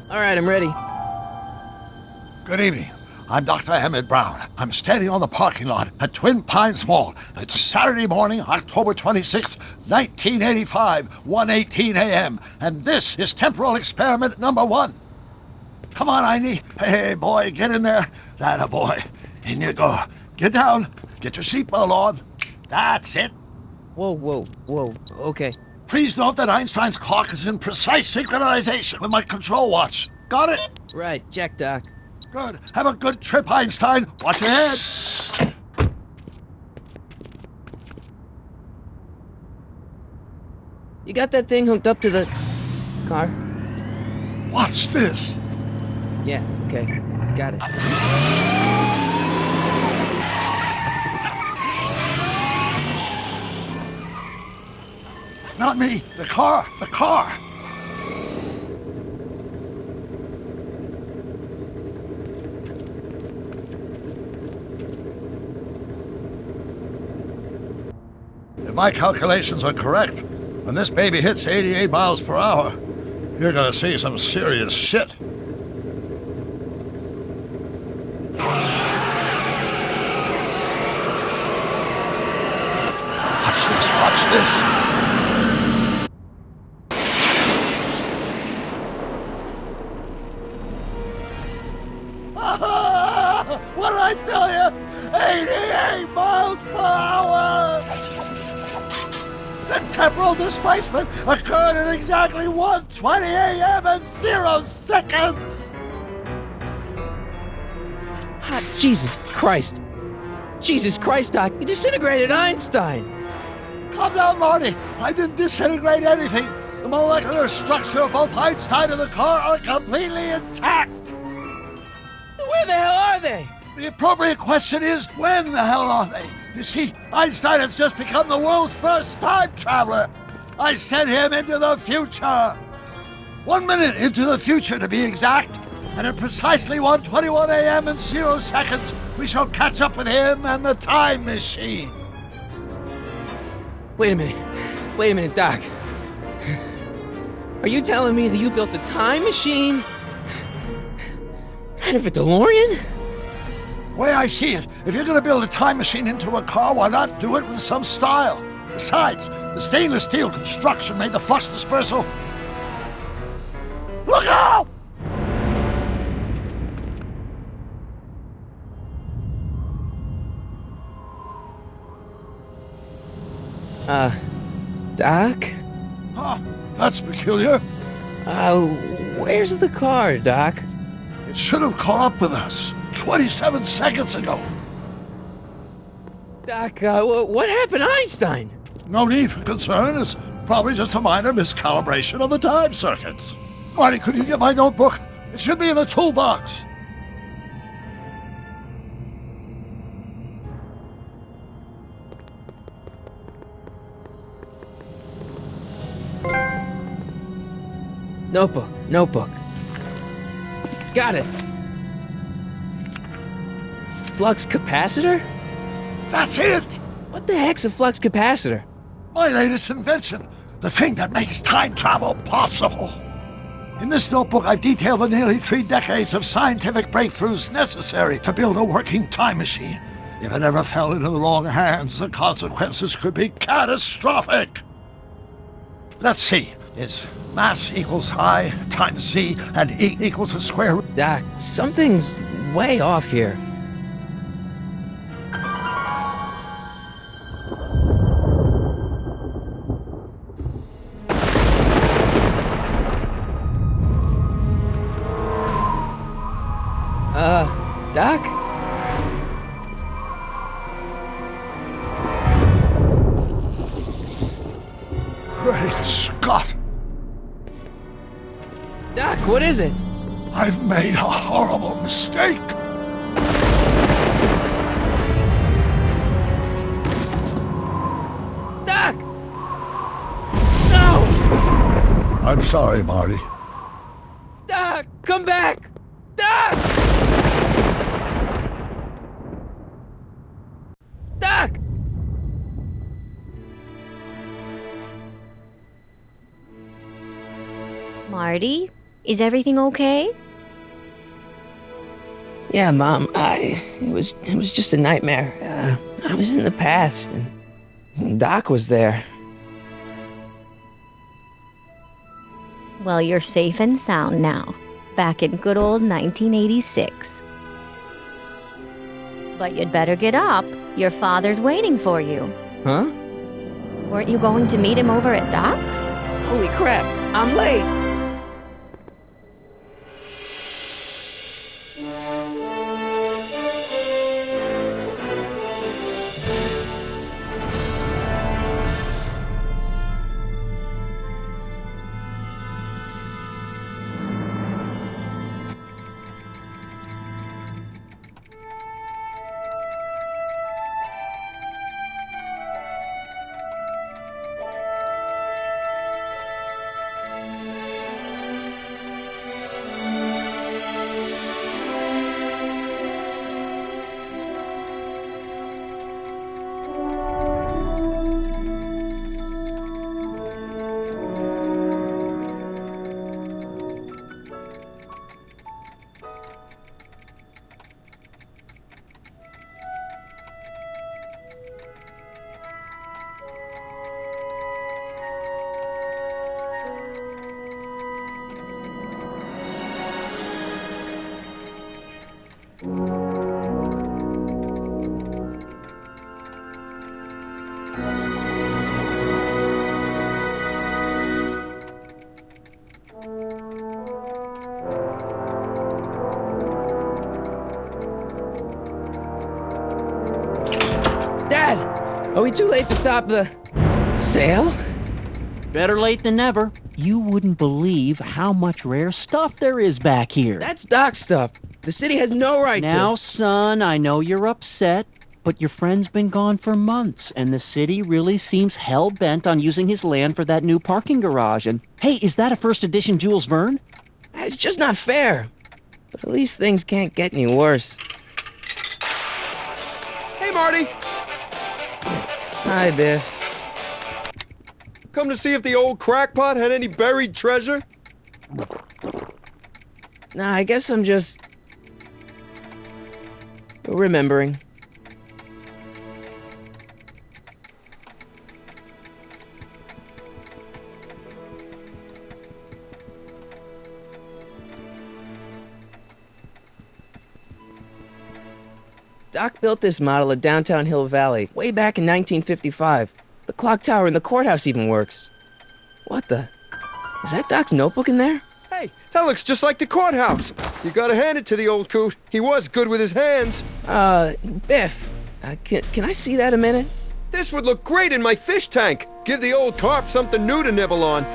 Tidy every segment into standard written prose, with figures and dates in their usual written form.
All right, I'm ready. Good evening. I'm Dr. Emmett Brown. I'm standing on the parking lot at Twin Pines Mall. It's Saturday morning, October 26th, 1985, 1:18 a.m. And this is temporal experiment number 1. Come on, Einie. Hey, boy, get in there. That a boy. In you go. Get down. Get your seatbelt on. That's it. Whoa. Okay. Please note that Einstein's clock is in precise synchronization with my control watch. Got it? Right, check, Doc. Good. Have a good trip, Einstein. Watch your head. You got that thing hooked up to the car? Watch this. Yeah, okay. Got it. Not me. The car. The car. If my calculations are correct, when this baby hits 88 miles per hour, you're gonna see some serious shit. Watch this. What did I tell you? 88 miles per hour! The temporal displacement occurred at exactly 1:20 a.m. and 0 seconds! Hot Jesus Christ. Jesus Christ, Doc. You disintegrated Einstein. Calm down, Marty. I didn't disintegrate anything. The molecular structure of both Einstein and the car are completely intact. Where the hell are they? The appropriate question is, when the hell are they? You see, Einstein has just become the world's first time traveler. I sent him into the future. 1 minute into the future, to be exact. And at precisely 1:21 a.m. and 0 seconds, we shall catch up with him and the time machine. Wait a minute, Doc. Are you telling me that you built a time machine out of a DeLorean? The way I see it, if you're going to build a time machine into a car, why not do it with some style? Besides, the stainless steel construction made the flux dispersal. Look out! Doc? Huh, that's peculiar. Where's the car, Doc? It should have caught up with us 27 seconds ago. Doc, what happened to Einstein? No need for concern. It's probably just a minor miscalibration of the time circuits. Marty, could you get my notebook? It should be in the toolbox. Notebook. Got it. Flux capacitor? That's it! What the heck's a flux capacitor? My latest invention. The thing that makes time travel possible. In this notebook, I've detailed the nearly 3 decades of scientific breakthroughs necessary to build a working time machine. If it ever fell into the wrong hands, the consequences could be catastrophic. Let's see. Is mass equals I times Z and E equals the square root? Doc, something's way off here. Doc? Great Scott! Doc, what is it? I've made a horrible mistake! Doc! No! I'm sorry, Marty. Doc, come back! Doc! Doc! Marty? Is everything okay? Yeah, Mom, it was just a nightmare. I was in the past, and Doc was there. Well, you're safe and sound now, back in good old 1986. But you'd better get up. Your father's waiting for you. Huh? Weren't you going to meet him over at Doc's? Holy crap, I'm late! Dad! Are we too late to stop the sale? Better late than never. You wouldn't believe how much rare stuff there is back here. That's Doc's stuff. The city has no right to. Now, son, I know you're upset, but your friend's been gone for months, and the city really seems hell-bent on using his land for that new parking garage. And, hey, is that a first edition Jules Verne? It's just not fair. But at least things can't get any worse. Hey, Marty! Hi, Biff. Come to see if the old crackpot had any buried treasure? Nah, I guess I'm just remembering. Doc built this model at downtown Hill Valley way back in 1955. The clock tower in the courthouse even works. What the? Is that Doc's notebook in there? Hey, that looks just like the courthouse. You gotta hand it to the old coot. He was good with his hands. Biff, can I see that a minute? This would look great in my fish tank. Give the old carp something new to nibble on.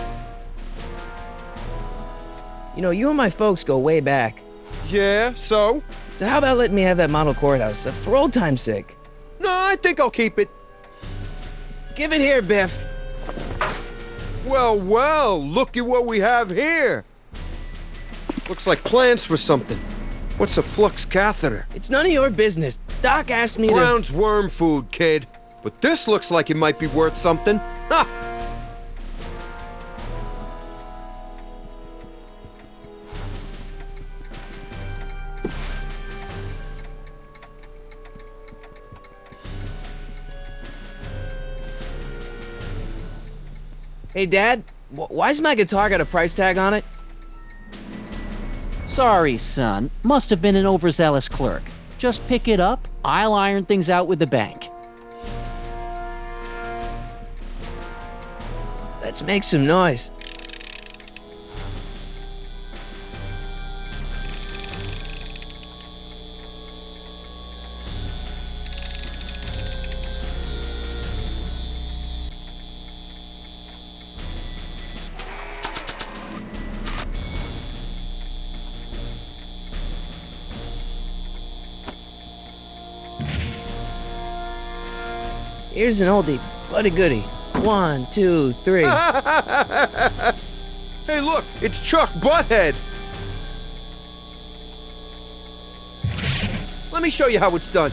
You know, you and my folks go way back. Yeah, so? So how about letting me have that model courthouse, for old time's sake? No, I think I'll keep it. Give it here, Biff. Well, well, looky what we have here. Looks like plans for something. What's a flux catheter? It's none of your business. Doc asked me Brown's worm food, kid. But this looks like it might be worth something. Ha! Hey, Dad, why's my guitar got a price tag on it? Sorry, son. Must have been an overzealous clerk. Just pick it up. I'll iron things out with the bank. Let's make some noise. Here's an oldie, but a goodie. 1, 2, 3. Hey, look, it's Chuck Butthead. Let me show you how it's done.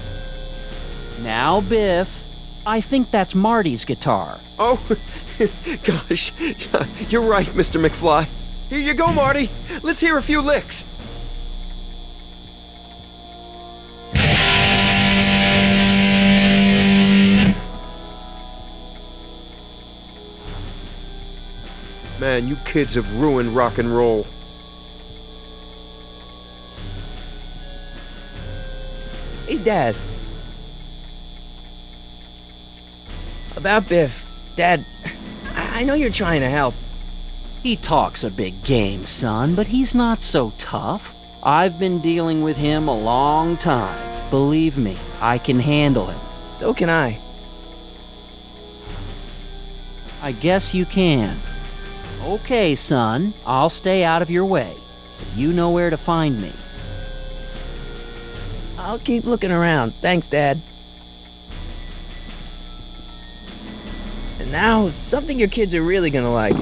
Now, Biff, I think that's Marty's guitar. Oh, gosh, you're right, Mr. McFly. Here you go, Marty. Let's hear a few licks. Man, you kids have ruined rock and roll. Hey, Dad. About Biff. Dad, I know you're trying to help. He talks a big game, son, but he's not so tough. I've been dealing with him a long time. Believe me, I can handle him. So can I. I guess you can. Okay, son, I'll stay out of your way. You know where to find me. I'll keep looking around. Thanks, Dad. And now, something your kids are really gonna like.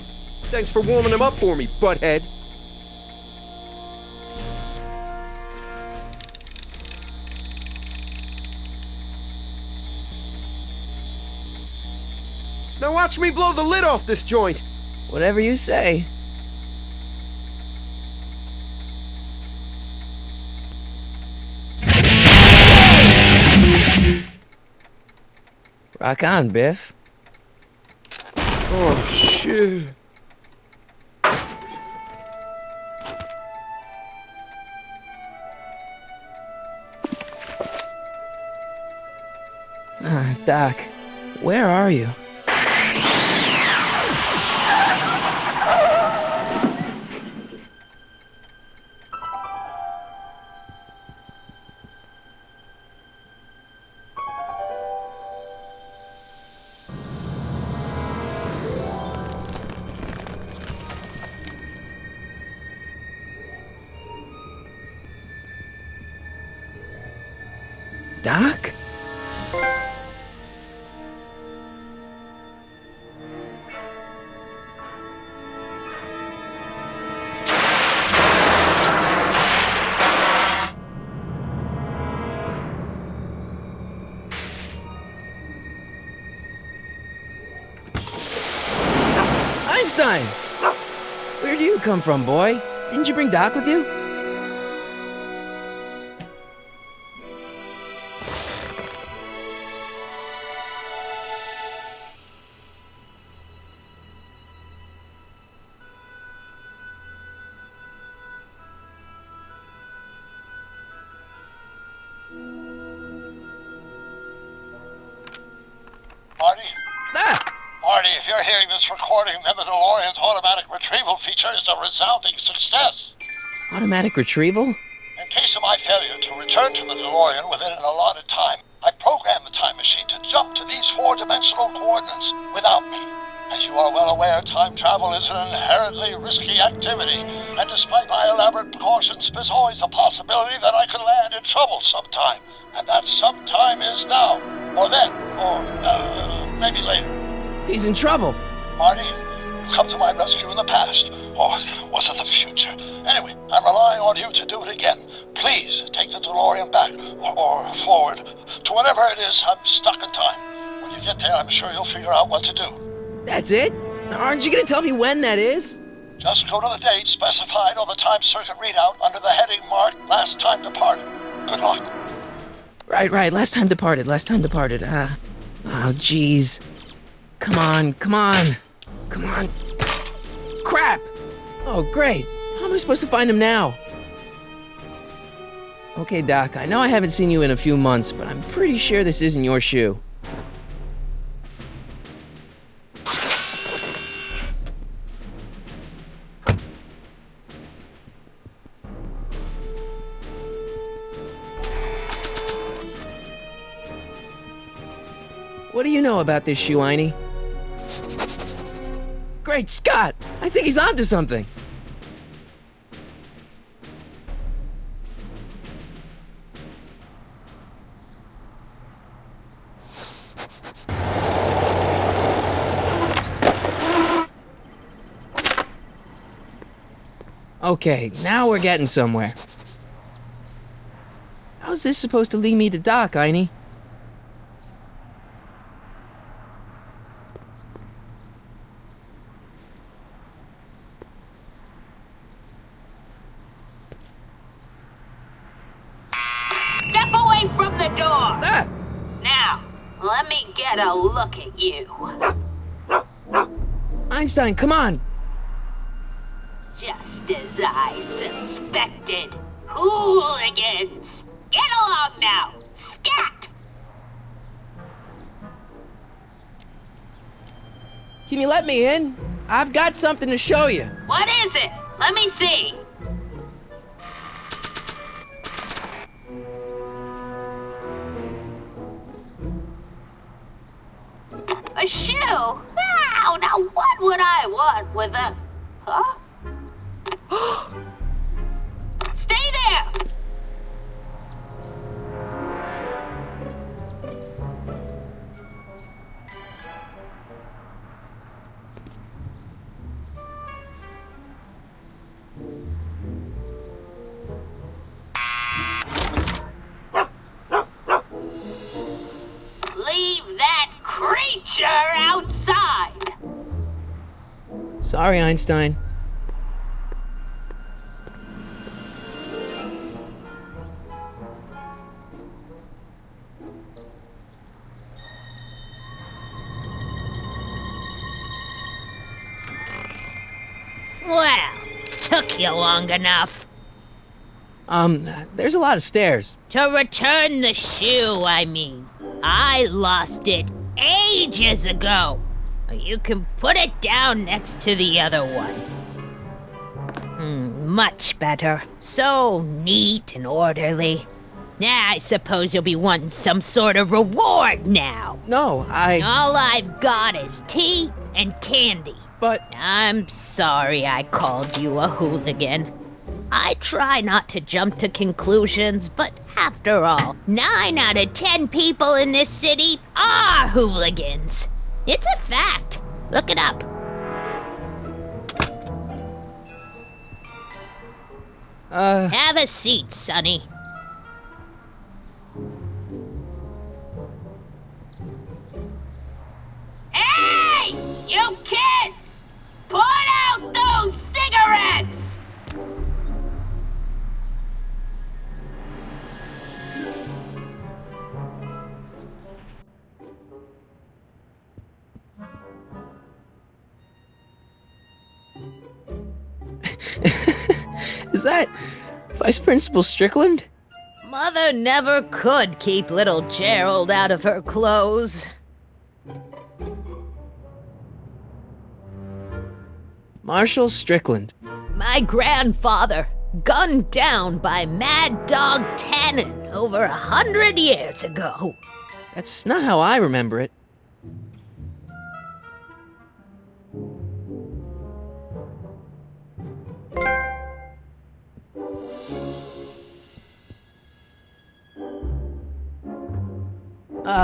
Thanks for warming them up for me, butthead. Now watch me blow the lid off this joint. Whatever you say. Rock on, Biff. Oh, shit. Doc, where are you? Doc? Einstein! Where do you come from, boy? Didn't you bring Doc with you? Marty? Ah! Marty, if you're hearing this recording, then the DeLorean's automatic retrieval feature is a resounding success. Automatic retrieval? In case of my failure to return to the DeLorean within an allotted time, I programmed the time machine to jump to these four-dimensional coordinates without me. As you are well aware, time travel is an inherently risky activity, and despite my elaborate precautions, there's always the possibility that I could land in trouble sometime. And that sometime is now, or then, or maybe later. He's in trouble. Marty, you come to my rescue in the past, or was it the future? Anyway, I'm relying on you to do it again. Please take the DeLorean back, or forward, to whatever it is. I'm stuck in time. When you get there, I'm sure you'll figure out what to do. That's it? Aren't you gonna tell me when that is? Just go to the date specified on the time circuit readout under the heading marked Last Time Departed. Good luck. Right. Last time departed. Oh, jeez. Come on. Crap! Oh, great. How am I supposed to find him now? Okay, Doc, I know I haven't seen you in a few months, but I'm pretty sure this isn't your shoe. What do you know about this shoe, Einie? Great Scott! I think he's onto something! Okay, now we're getting somewhere. How's this supposed to lead me to Doc, Einie? Let me get a look at you. Einstein, come on! Just as I suspected. Hooligans! Get along now! Scat! Can you let me in? I've got something to show you. What is it? Let me see. A shoe? Wow, now what would I want with a... Huh? Stay there! Leave that creature outside! Sorry, Einstein. Well, took you long enough. There's a lot of stairs. To return the shoe, I mean. I lost it ages ago. You can put it down next to the other one. Much better. So neat and orderly. I suppose you'll be wanting some sort of reward now. No, All I've got is tea and candy. But... I'm sorry I called you a hooligan. I try not to jump to conclusions, but after all, 9 out of 10 people in this city are hooligans. It's a fact. Look it up. Have a seat, Sonny. Hey! You kids! Put out those cigarettes! Is that Vice Principal Strickland? Mother never could keep little Gerald out of her clothes. Marshall Strickland. My grandfather, gunned down by Mad Dog Tannen over 100 years ago. That's not how I remember it.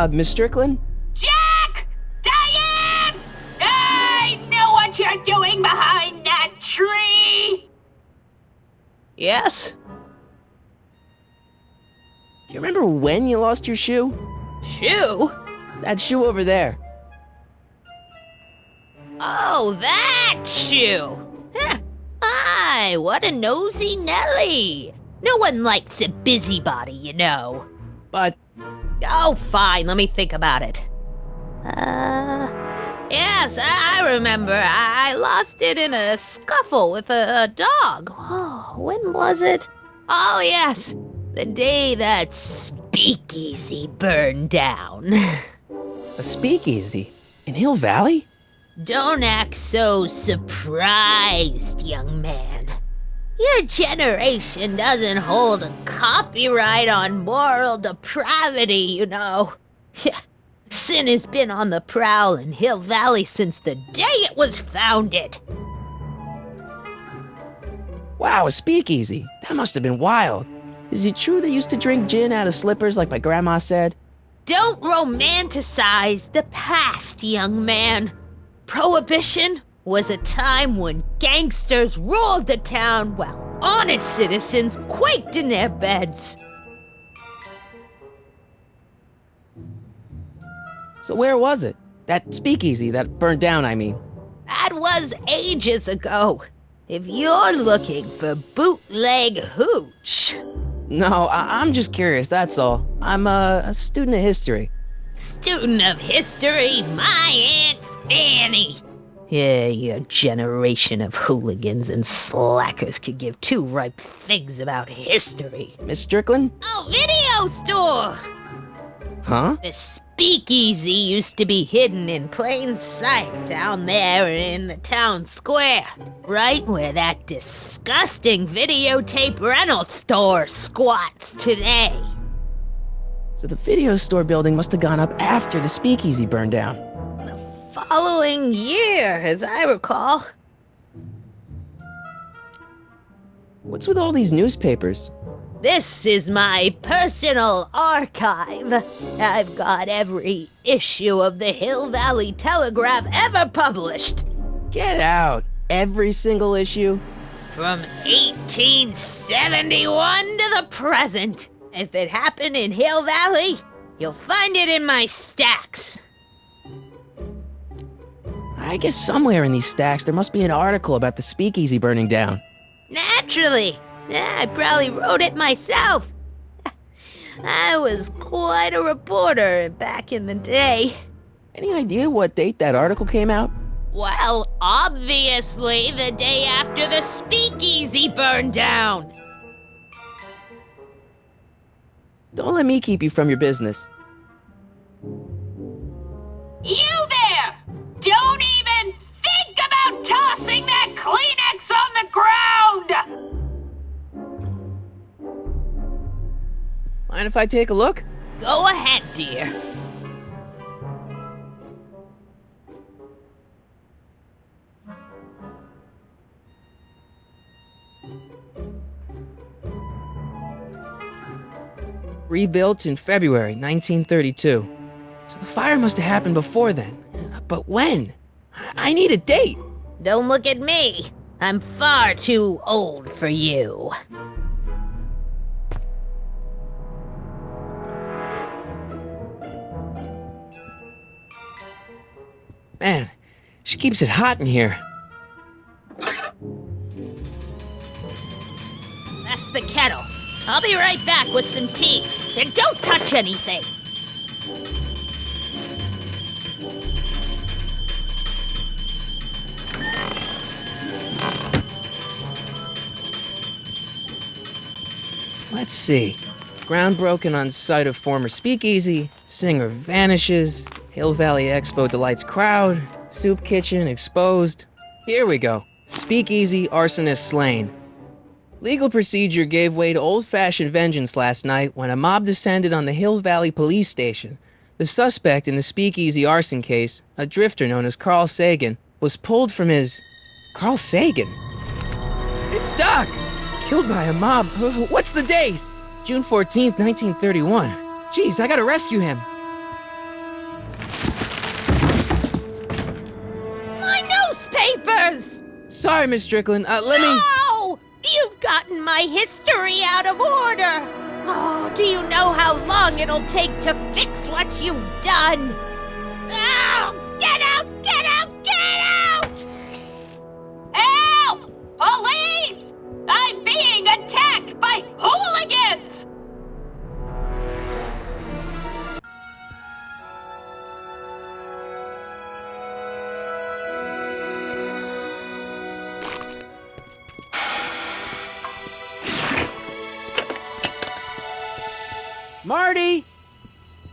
Miss Strickland? Jack! Diane! I know what you're doing behind that tree! Yes? Do you remember when you lost your shoe? Shoe? That shoe over there. Oh, that shoe! Huh. Aye, what a nosy Nelly! No one likes a busybody, you know. But... Oh, fine, let me think about it. Yes, I remember. I lost it in a scuffle with a dog. Oh, when was it? Oh, yes, the day that speakeasy burned down. a speakeasy? In Hill Valley? Don't act so surprised, young man. Your generation doesn't hold a copyright on moral depravity, you know. Sin has been on the prowl in Hill Valley since the day it was founded. Wow, a speakeasy. That must have been wild. Is it true they used to drink gin out of slippers like my grandma said? Don't romanticize the past, young man. Prohibition was a time when gangsters ruled the town while honest citizens quaked in their beds. So where was it? That speakeasy that burned down, I mean. That was ages ago. If you're looking for bootleg hooch. No, I'm just curious, that's all. I'm a student of history. Student of history, my Aunt Fanny. Yeah, your generation of hooligans and slackers could give two ripe figs about history. Miss Strickland? Oh, video store! Huh? The speakeasy used to be hidden in plain sight down there in the town square, right where that disgusting videotape rental store squats today. So the video store building must have gone up after the speakeasy burned down. The following year, as I recall. What's with all these newspapers? This is my personal archive. I've got every issue of the Hill Valley Telegraph ever published. Get out! Every single issue? From 1871 to the present. If it happened in Hill Valley, you'll find it in my stacks. I guess somewhere in these stacks there must be an article about the speakeasy burning down. Naturally. Yeah, I probably wrote it myself. I was quite a reporter back in the day. Any idea what date that article came out? Well, obviously the day after the speakeasy burned down. Don't let me keep you from your business. You there! Don't even think about tossing that Kleenex on the ground! Mind if I take a look? Go ahead, dear. Rebuilt in February 1932. So the fire must have happened before then. But when? I need a date. Don't look at me. I'm far too old for you. Man, she keeps it hot in here. That's the kettle. I'll be right back with some tea. And don't touch anything. Let's see. Ground broken on site of former speakeasy. Singer vanishes. Hill Valley Expo delights crowd. Soup kitchen exposed. Here we go. Speakeasy arsonist slain. Legal procedure gave way to old-fashioned vengeance last night when a mob descended on the Hill Valley Police Station. The suspect in the speakeasy arson case, a drifter known as Carl Sagan, was pulled from his... Carl Sagan? It's Doc! Killed by a mob. What's the date? June 14th, 1931. Jeez, I gotta rescue him. My newspapers! Sorry, Miss Strickland. Let me... No! You've gotten my history out of order! Oh, do you know how long it'll take to fix what you've done? Oh, get out! Get out! Get out! Help! Police! I'm being attacked by hooligans! Marty!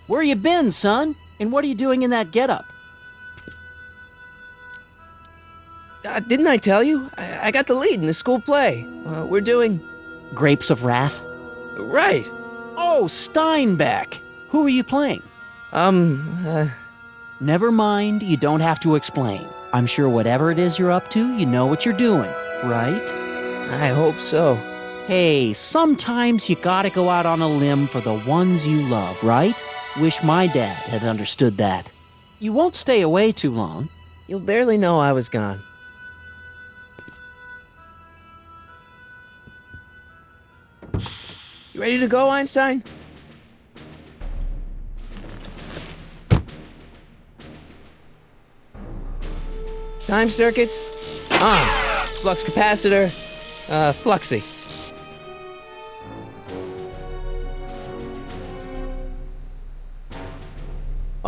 Where you been, son? And what are you doing in that getup? Didn't I tell you? I got the lead in the school play. We're doing... Grapes of Wrath? Right. Oh, Steinbeck! Who are you playing? Never mind, you don't have to explain. I'm sure whatever it is you're up to, you know what you're doing, right? I hope so. Hey, sometimes you gotta go out on a limb for the ones you love, right? Wish my dad had understood that. You won't stay away too long. You'll barely know I was gone. You ready to go, Einstein? Time circuits on. Flux capacitor, fluxy.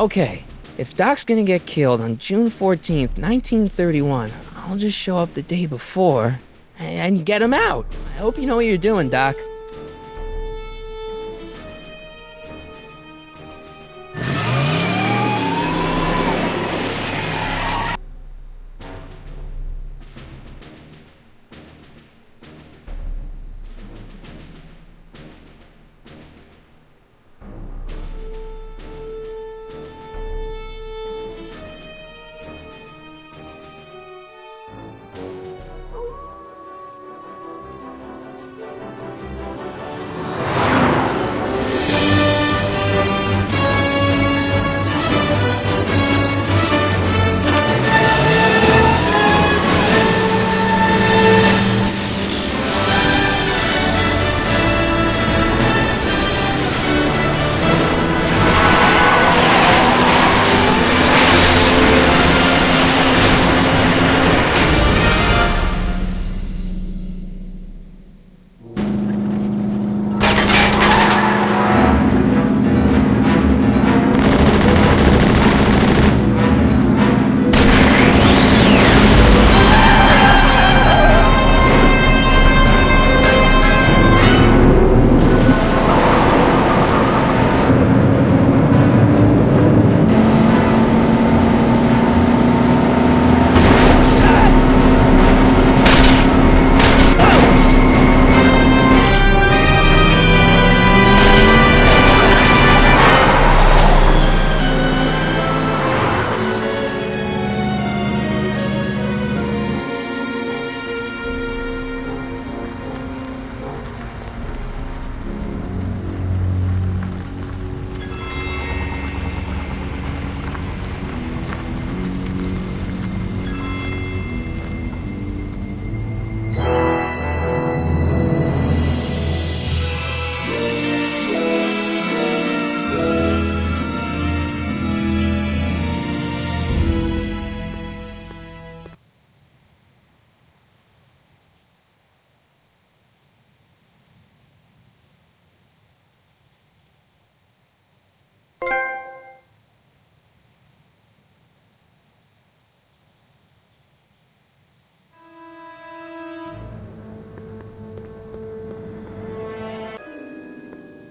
Okay, if Doc's gonna get killed on June 14th, 1931, I'll just show up the day before and get him out. I hope you know what you're doing, Doc.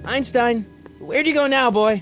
Einstein, where'd you go now, boy?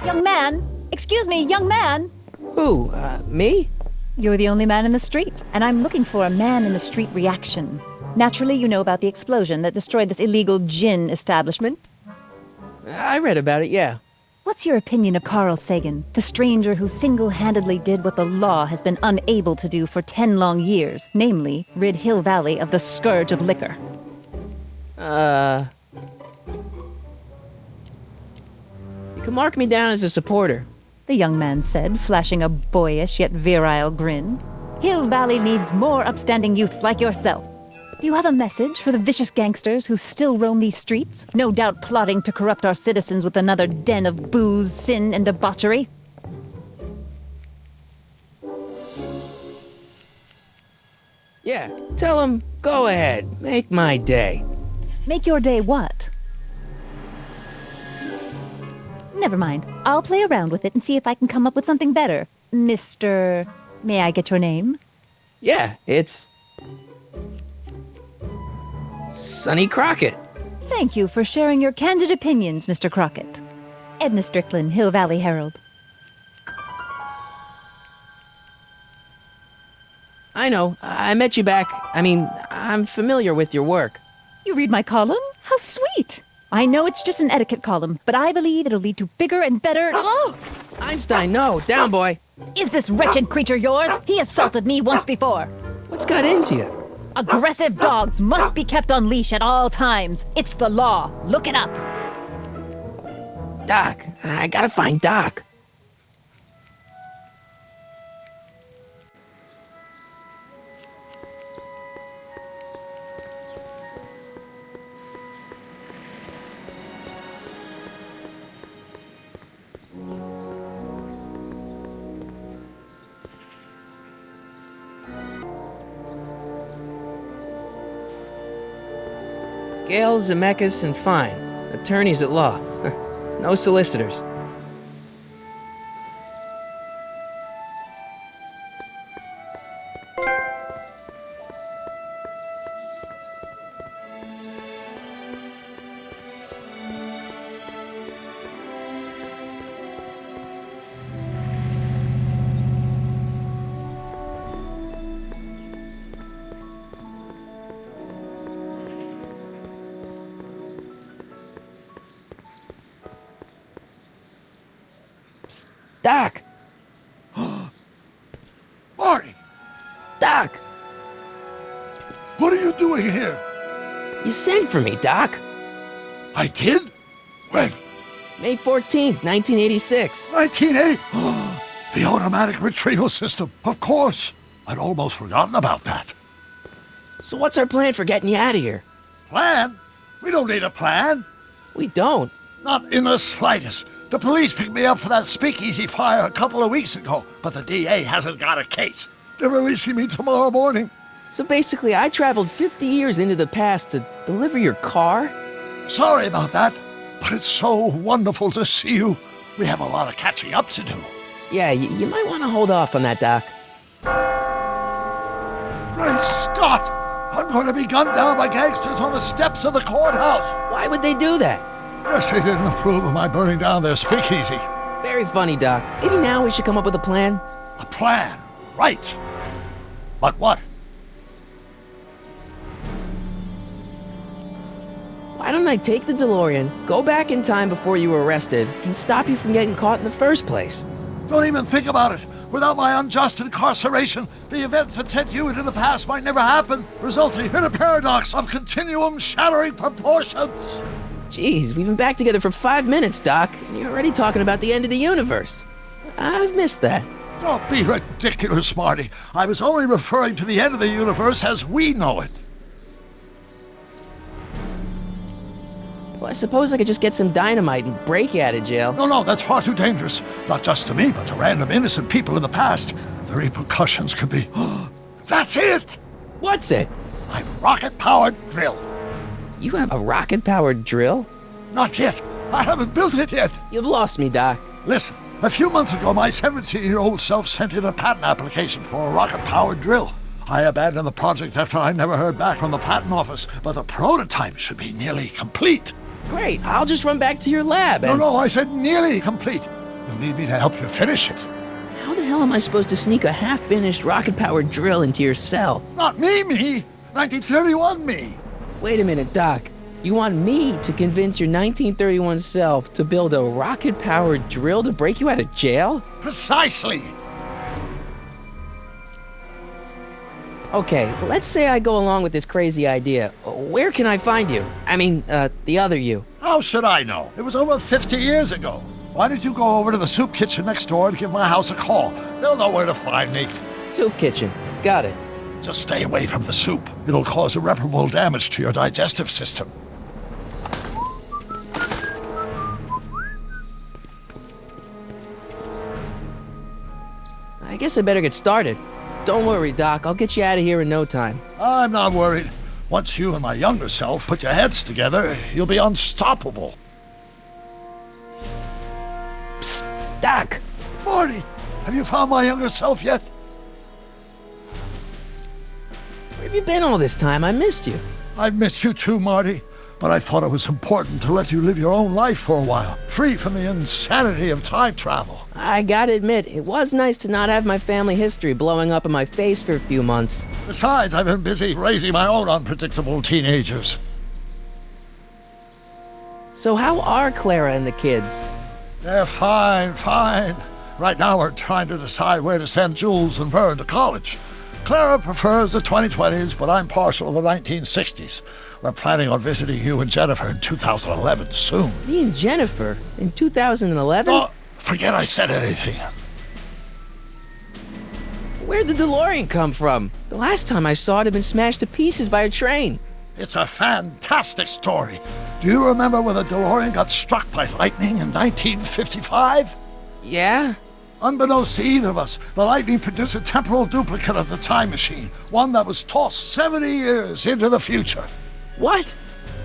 Young man! Excuse me, young man! Who, me? You're the only man in the street, and I'm looking for a man-in-the-street reaction. Naturally, you know about the explosion that destroyed this illegal gin establishment. I read about it, yeah. What's your opinion of Carl Sagan, the stranger who single-handedly did what the law has been unable to do for 10 long years, namely, rid Hill Valley of the scourge of liquor? You can mark me down as a supporter. The young man said, flashing a boyish yet virile grin. Hill Valley needs more upstanding youths like yourself. Do you have a message for the vicious gangsters who still roam these streets, no doubt plotting to corrupt our citizens with another den of booze, sin, and debauchery? Yeah, tell him, go ahead, make my day. Make your day what? Never mind. I'll play around with it and see if I can come up with something better. Mr. May I get your name? Yeah, it's Sonny Crockett. Thank you for sharing your candid opinions, Mr. Crockett. Edna Strickland, Hill Valley Herald. I know. I met you back. I'm familiar with your work. You read my column? How sweet! I know it's just an etiquette column, but I believe it'll lead to bigger and better. Oh! Einstein, no. Down, boy. Is this wretched creature yours? He assaulted me once before. What's got into you? Aggressive dogs must be kept on leash at all times. It's the law. Look it up. Doc. I gotta find Doc. Gale, Zemeckis, and Fine. Attorneys at law. No solicitors. Doc! Marty, Doc! what are you doing here? You sent for me, Doc. I did? When? May 14th, 1986. 1980? The automatic retrieval system, of course. I'd almost forgotten about that. So what's our plan for getting you out of here? Plan? We don't need a plan. We don't. Not in the slightest. The police picked me up for that speakeasy fire a couple of weeks ago, but the DA hasn't got a case. They're releasing me tomorrow morning. So basically, I traveled 50 years into the past to deliver your car? Sorry about that, but it's so wonderful to see you. We have a lot of catching up to do. Yeah, you might want to hold off on that, Doc. Great Scott! I'm going to be gunned down by gangsters on the steps of the courthouse. Why would they do that? Guess they didn't approve of my burning down their speakeasy. Very funny, Doc. Maybe now we should come up with a plan? A plan, right. But what? Why don't I take the DeLorean, go back in time before you were arrested, and stop you from getting caught in the first place? Don't even think about it. Without my unjust incarceration, the events that sent you into the past might never happen, resulting in a paradox of continuum shattering proportions. Jeez, we've been back together for 5 minutes, Doc, and you're already talking about the end of the universe. I've missed that. Don't be ridiculous, Marty. I was only referring to the end of the universe as we know it. Well, I suppose I could just get some dynamite and break you out of jail. No, that's far too dangerous. Not just to me, but to random innocent people in the past. The repercussions could be... That's it! What's it? My rocket-powered drill. You have a rocket-powered drill? Not yet. I haven't built it yet. You've lost me, Doc. Listen, a few months ago, my 17-year-old self sent in a patent application for a rocket-powered drill. I abandoned the project after I never heard back from the patent office, but the prototype should be nearly complete. Great, I'll just run back to your lab and... No, I said nearly complete. You'll need me to help you finish it. How the hell am I supposed to sneak a half-finished rocket-powered drill into your cell? Not me! 1931 me! Wait a minute, Doc. You want me to convince your 1931 self to build a rocket-powered drill to break you out of jail? Precisely! Okay, let's say I go along with this crazy idea. Where can I find you? I mean, the other you. How should I know? It was over 50 years ago. Why don't you go over to the soup kitchen next door and give my house a call? They'll know where to find me. Soup kitchen. Got it. Just stay away from the soup. It'll cause irreparable damage to your digestive system. I guess I better get started. Don't worry, Doc. I'll get you out of here in no time. I'm not worried. Once you and my younger self put your heads together, you'll be unstoppable. Psst, Doc! Marty, have you found my younger self yet? Where have you been all this time? I missed you. I've missed you too, Marty. but I thought it was important to let you live your own life for a while, free from the insanity of time travel. I gotta admit, it was nice to not have my family history blowing up in my face for a few months. Besides, I've been busy raising my own unpredictable teenagers. So how are Clara and the kids? They're fine. Right now we're trying to decide where to send Jules and Vern to college. Clara prefers the 2020s, but I'm partial to the 1960s. We're planning on visiting you and Jennifer in 2011 soon. Me and Jennifer? In 2011? Oh, forget I said anything. Where'd the DeLorean come from? The last time I saw it had been smashed to pieces by a train. It's a fantastic story. Do you remember when the DeLorean got struck by lightning in 1955? Yeah? Unbeknownst to either of us, the lightning produced a temporal duplicate of the time machine, one that was tossed 70 years into the future. What?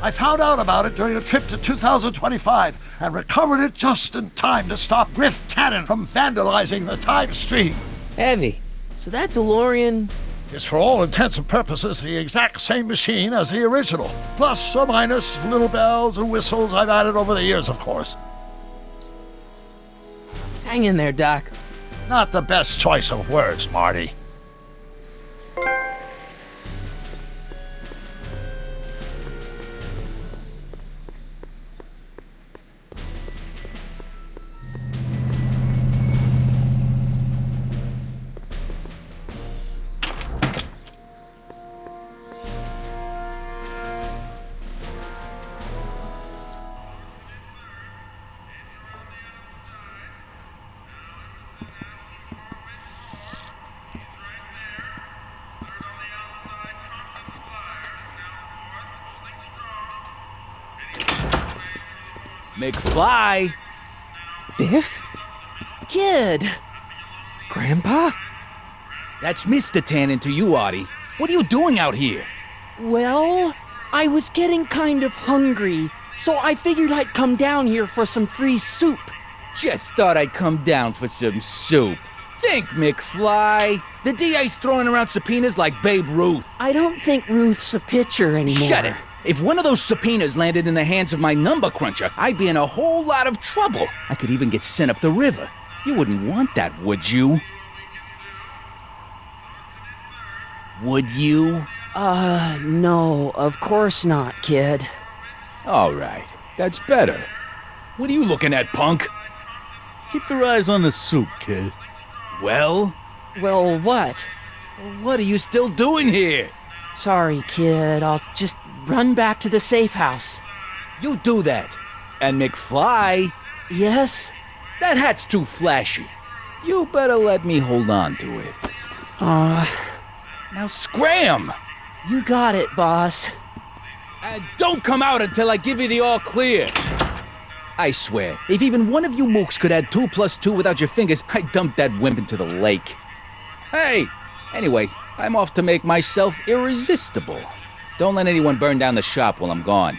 I found out about it during a trip to 2025 and recovered it just in time to stop Griff Tannen from vandalizing the time stream. Heavy. So that DeLorean... It's for all intents and purposes the exact same machine as the original, plus or minus little bells and whistles I've added over the years, of course. Hang in there, Doc. Not the best choice of words, Marty. McFly! Biff? Kid! Grandpa? That's Mr. Tannen to you, Artie. What are you doing out here? Well, I was getting kind of hungry, so I figured I'd come down here for some free soup. Just thought I'd come down for some soup. Think, McFly. The DA's throwing around subpoenas like Babe Ruth. I don't think Ruth's a pitcher anymore. Shut it! If one of those subpoenas landed in the hands of my number cruncher, I'd be in a whole lot of trouble. I could even get sent up the river. You wouldn't want that, would you? Would you? No, of course not, kid. All right, that's better. What are you looking at, punk? Keep your eyes on the soup, kid. Well? Well, what? What are you still doing here? Sorry, kid. I'll just run back to the safe house. You do that. And McFly, Yes? that hat's too flashy. You better let me hold on to it. Now scram! You got it, boss. And don't come out until I give you the all clear. I swear, if even one of you mooks could add 2 + 2 without your fingers, I'd dump that wimp into the lake. Hey, anyway, I'm off to make myself irresistible. Don't let anyone burn down the shop while I'm gone.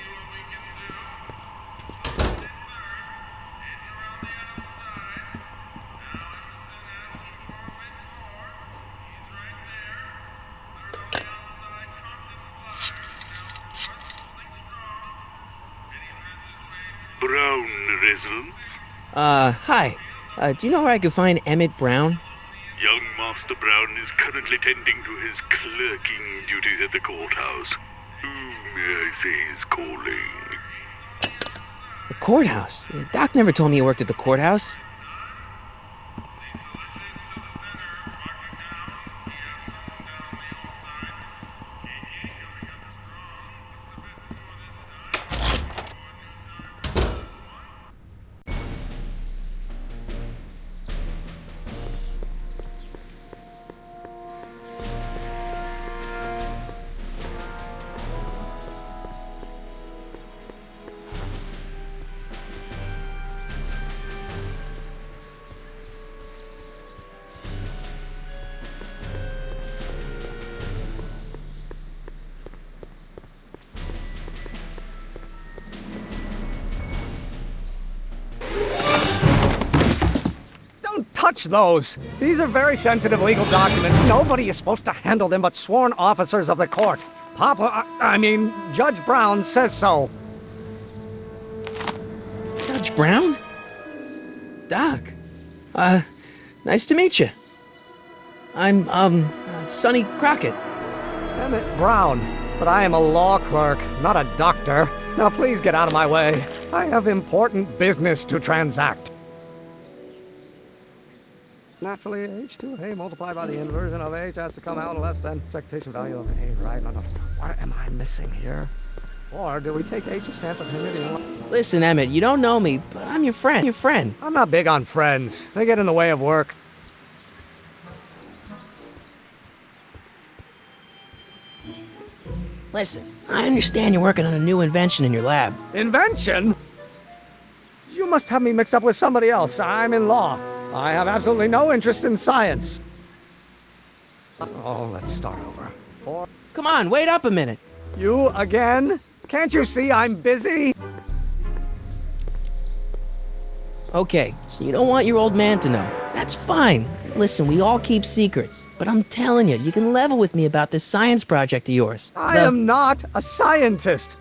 Brown residence? Hi. Do you know where I could find Emmett Brown? Young Master Brown is currently tending to his clerking duties at the courthouse. Who, may I say, is calling? The courthouse? Doc never told me he worked at the courthouse. Touch those. These are very sensitive legal documents. Nobody is supposed to handle them but sworn officers of the court. Judge Brown says so. H. Brown? Doc. Nice to meet you. I'm, Sonny Crockett. Emmett Brown. But I am a law clerk, not a doctor. Now please get out of my way. I have important business to transact. Naturally, H2A multiplied by the inversion of H has to come out less than expectation value of A, right? No. What am I missing here? Or do we take H's stamp of Henry? Listen, Emmett, you don't know me, but I'm your friend. I'm not big on friends. They get in the way of work. Listen, I understand you're working on a new invention in your lab. Invention? You must have me mixed up with somebody else. I'm in law. I have absolutely no interest in science. Oh, let's start over. Come on, wait up a minute. You again? Can't you see I'm busy? Okay, so you don't want your old man to know. That's fine. Listen, we all keep secrets. But I'm telling you, you can level with me about this science project of yours. I am not a scientist.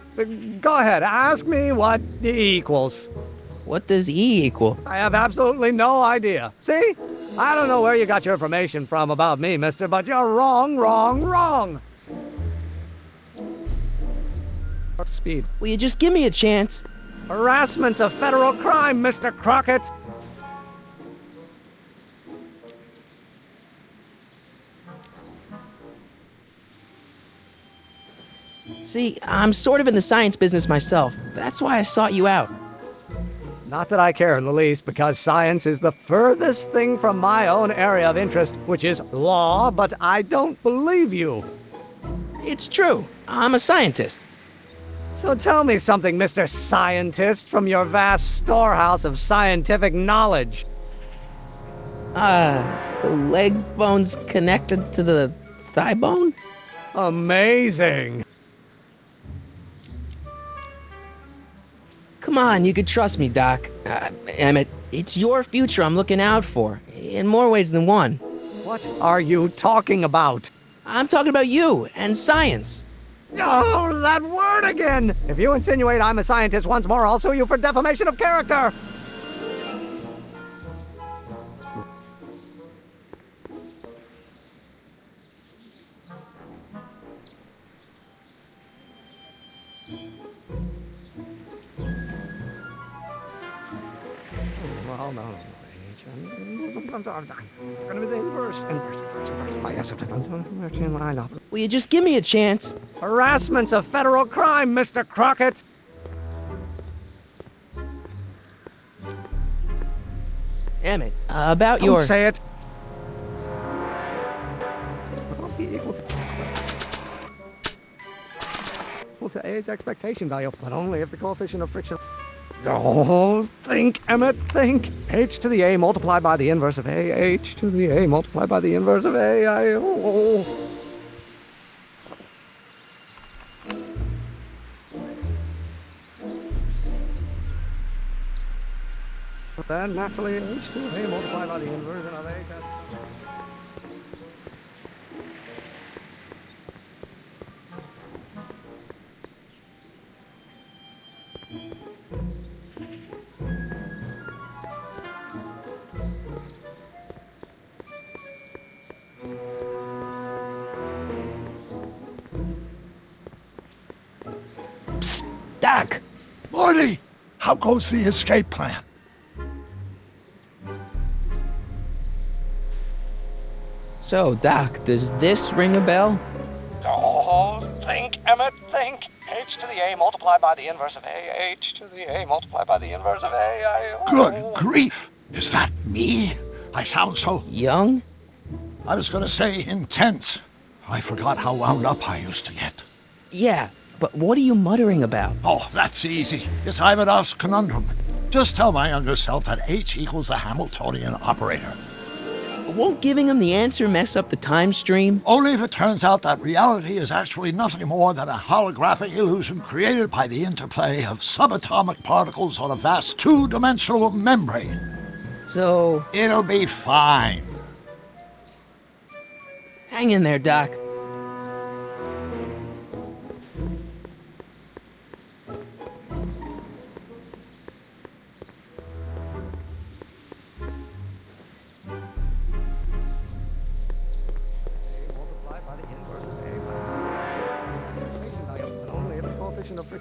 Go ahead, ask me what E equals. What does E equal? I have absolutely no idea. See? I don't know where you got your information from about me, mister, but you're wrong. Speed. Will you just give me a chance? Harassment's a federal crime, Mr. Crockett. See, I'm sort of in the science business myself. That's why I sought you out. Not that I care in the least, because science is the furthest thing from my own area of interest, which is law, but I don't believe you. It's true. I'm a scientist. So tell me something, Mr. Scientist, from your vast storehouse of scientific knowledge. The leg bone's connected to the thigh bone? Amazing. Come on, you could trust me, Doc. Emmett, it's your future I'm looking out for, in more ways than one. What are you talking about? I'm talking about you and science. Oh, that word again! If you insinuate I'm a scientist once more, I'll sue you for defamation of character! Well, no. Gonna be the inverse. Will you just give me a chance? Harassment's a federal crime, Mr. Crockett. Emmett, about Don't your... say it. Equal to A's expectation value, but only if the coefficient of friction... Oh, think, Emmett, think. H to the A multiplied by the inverse of A. H to the A multiplied by the inverse of A. Then, naturally, H to the A multiplied by the inversion of A. Psst, Doc! Morty, how goes the escape plan? So, Doc, does this ring a bell? Oh, think, Emmett, think. H to the A multiplied by the inverse of A. H to the A multiplied by the inverse of A. Good grief! Is that me? I sound so... Young? I was gonna say intense. I forgot how wound up I used to get. Yeah, but what are you muttering about? Oh, that's easy. It's Ivanov's conundrum. Just tell my younger self that H equals the Hamiltonian operator. Won't giving him the answer mess up the time stream? Only if it turns out that reality is actually nothing more than a holographic illusion created by the interplay of subatomic particles on a vast two-dimensional membrane. So... It'll be fine. Hang in there, Doc.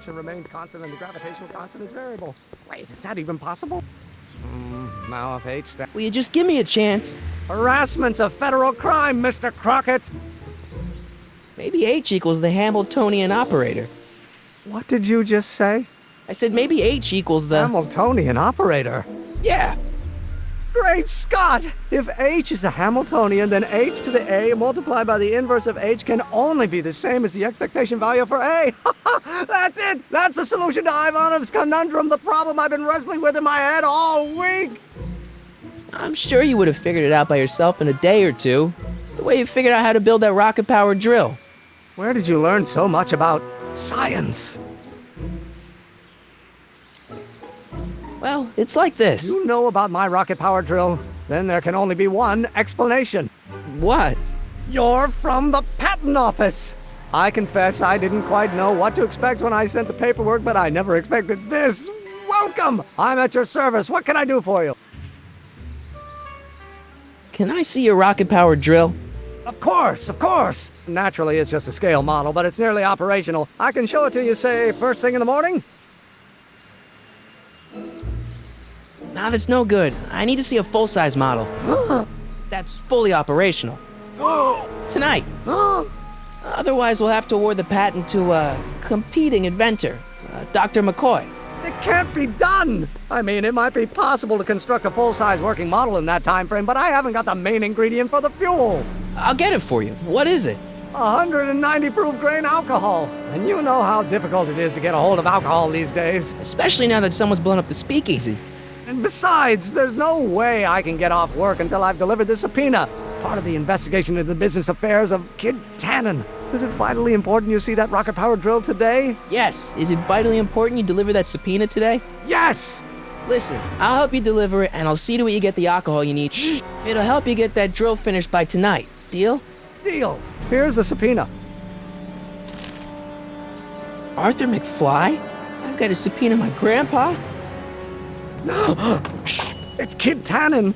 friction remains constant and the gravitational constant is variable. Wait, is that even possible? Now if H stands... Will you just give me a chance? Harassment's a federal crime, Mr. Crockett! Maybe H equals the Hamiltonian operator. What did you just say? I said maybe H equals the... Hamiltonian operator? Yeah. Great Scott! If H is the Hamiltonian, then H to the A multiplied by the inverse of H can only be the same as the expectation value for A. That's it! That's the solution to Ivanov's conundrum, the problem I've been wrestling with in my head all week! I'm sure you would have figured it out by yourself in a day or two. The way you figured out how to build that rocket-powered drill. Where did you learn so much about science? Well, it's like this. You know about my rocket-powered drill? Then there can only be one explanation. What? You're from the patent office! I confess I didn't quite know what to expect when I sent the paperwork, but I never expected this. Welcome! I'm at your service. What can I do for you? Can I see your rocket-powered drill? Of course, of course! Naturally, it's just a scale model, but it's nearly operational. I can show it to you, say, first thing in the morning? Nah, that's no good. I need to see a full-size model. That's fully operational. Tonight. Otherwise, we'll have to award the patent to a competing inventor, Dr. McCoy. It can't be done! I mean, it might be possible to construct a full-size working model in that time frame, but I haven't got the main ingredient for the fuel. I'll get it for you. What is it? 190 proof grain alcohol. And you know how difficult it is to get a hold of alcohol these days. Especially now that someone's blown up the speakeasy. And besides, there's no way I can get off work until I've delivered the subpoena. Part of the investigation into the business affairs of Kid Tannen. Is it vitally important you see that rocket-powered drill today? Yes. Is it vitally important you deliver that subpoena today? Yes! Listen, I'll help you deliver it, and I'll see to it you get the alcohol you need. It'll help you get that drill finished by tonight. Deal? Deal. Here's the subpoena. Arthur McFly? I've got to subpoena my grandpa? It's Kid Tannen.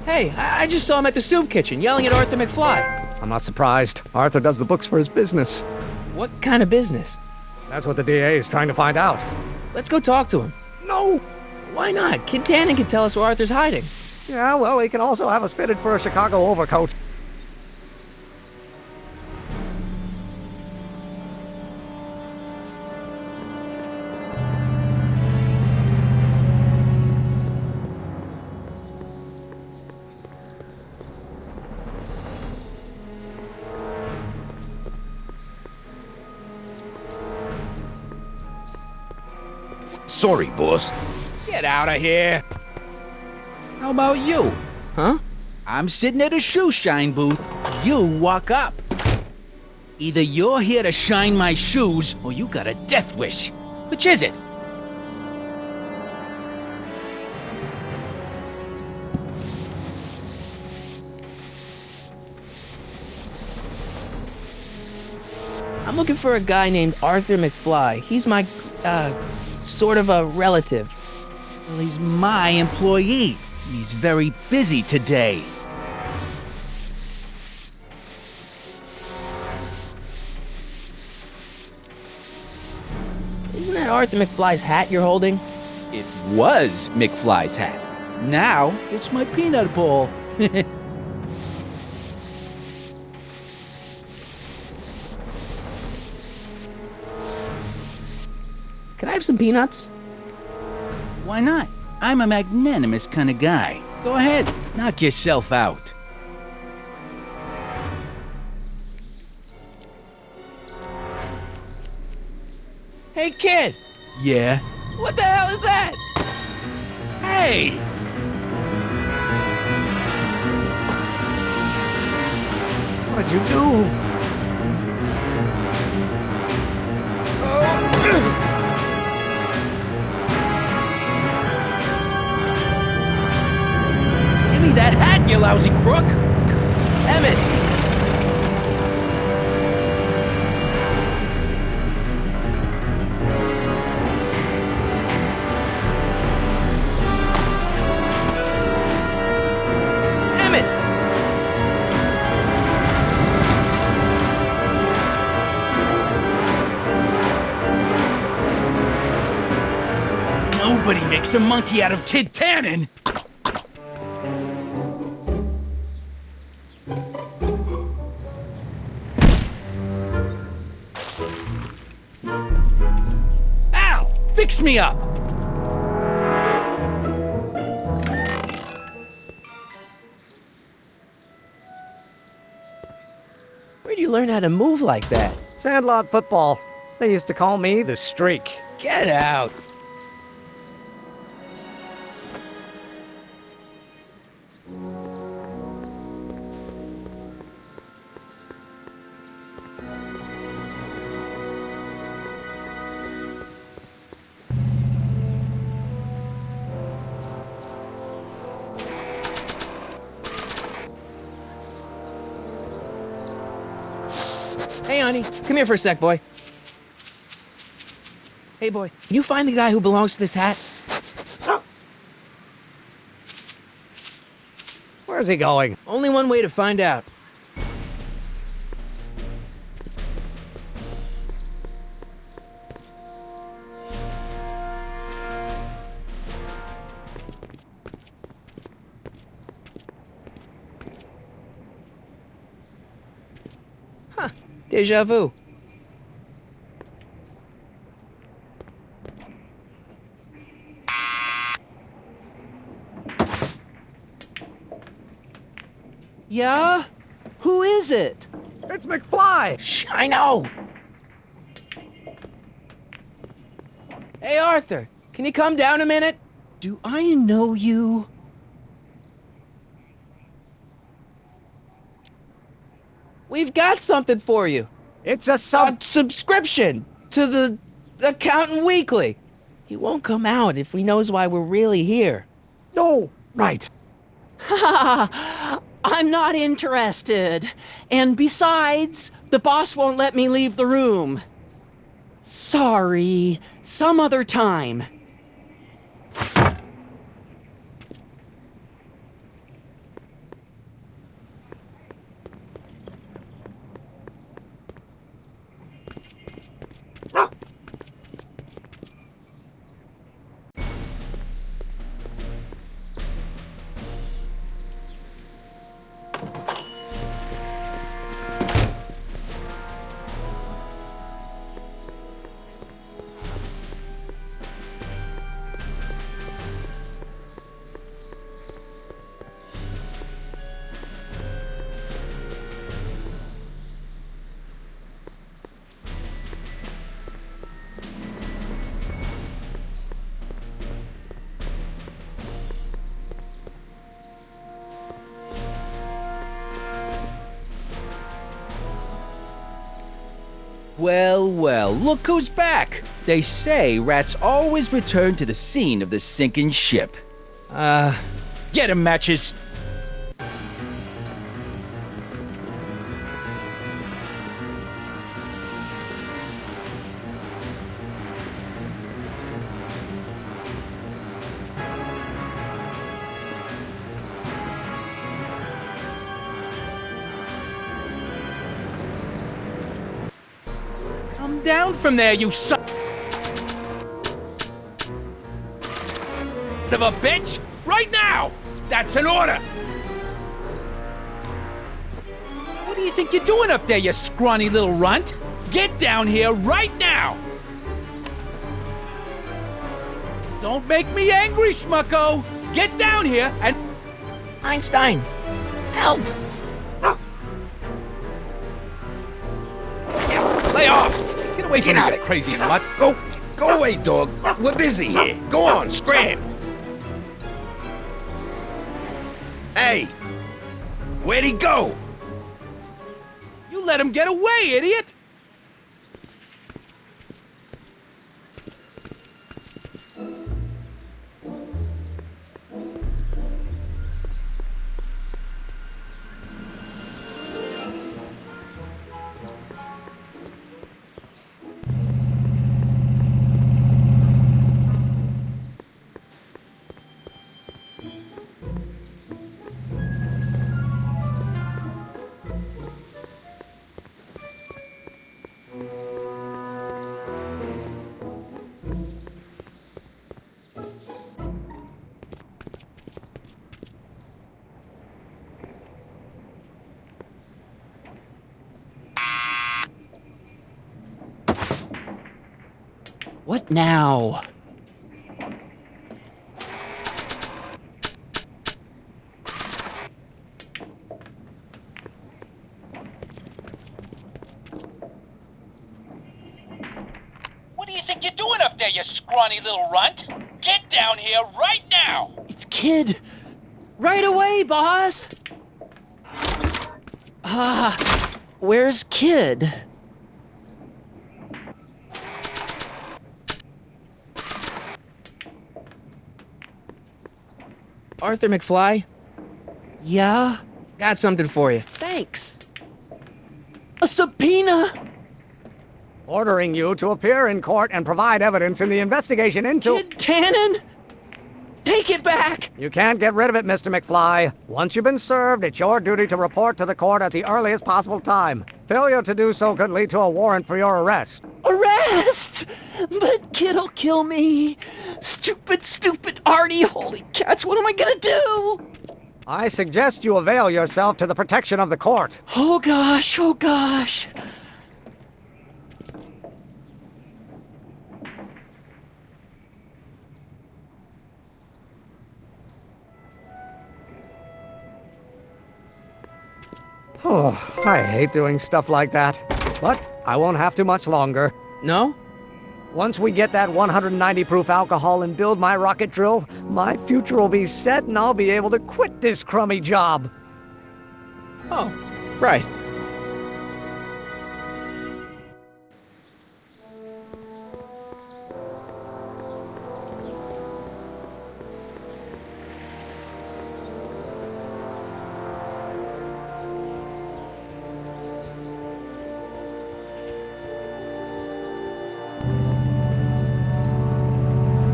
Hey, I just saw him at the soup kitchen yelling at Arthur McFly. I'm not surprised. Arthur does the books for his business. What kind of business? That's what the DA is trying to find out. Let's go talk to him. No! Why not? Kid Tannen can tell us where Arthur's hiding. Yeah, well, he can also have us fitted for a Chicago overcoat. Sorry, boss. Get out of here. How about you? Huh? I'm sitting at a shoe shine booth. You walk up. Either you're here to shine my shoes, or you got a death wish. Which is it? I'm looking for a guy named Arthur McFly. He's my, sort of a relative. Well, he's my employee. He's very busy today. Isn't that Arthur McFly's hat you're holding? It was McFly's hat. Now, it's my peanut ball. Can I have some peanuts? Why not? I'm a magnanimous kind of guy. Go ahead, knock yourself out. Hey, kid! Yeah? What the hell is that? Hey! What'd you do? Give me that hat, you lousy crook! Emmett! Emmett! some monkey out of Kid Tannen. Al, fix me up. Where'd you learn how to move like that? Sandlot football. They used to call me the Streak. Get out! Hey, honey, come here for a sec, boy. Hey, boy, can you find the guy who belongs to this hat? Where's he going? Only one way to find out. Huh, deja vu. Yeah? Who is it? It's McFly! Shh, I know! Hey, Arthur, can you come down a minute? Do I know you? We've got something for you. It's a A subscription to the Accountant Weekly. He won't come out if he knows why we're really here. No! Right. I'm not interested. And besides, the boss won't let me leave the room. Sorry, some other time. Well, well, look who's back. They say rats always return to the scene of the sinking ship. Get 'em, Matches. Come down from there, you son of a bitch! Right now! That's an order! What do you think you're doing up there, you scrawny little runt? Get down here right now! Don't make me angry, Schmucko! Get down here and... Einstein, help! Lay off! Get away from me, you crazy mutt! Go away, dog. We're busy here. Go on, scram. Hey, where'd he go? You let him get away, idiot! now. What do you think you're doing up there, you scrawny little runt? Get down here right now! It's Kid. Right away, boss. Where's Kid? Arthur McFly, Yeah? got something for you. Thanks. A subpoena? Ordering you to appear in court and provide evidence in the investigation into... Kid Tannen? Take it back! You can't get rid of it, Mr. McFly. Once you've been served, it's your duty to report to the court at the earliest possible time. Failure to do so could lead to a warrant for your arrest. Arrest! But Kid'll kill me. Stupid Artie. Holy cats, what am I gonna do? I suggest you avail yourself to the protection of the court. Oh gosh. Oh, I hate doing stuff like that. But I won't have to much longer. No? Once we get that 190 proof alcohol and build my rocket drill, my future will be set and I'll be able to quit this crummy job. Oh, right.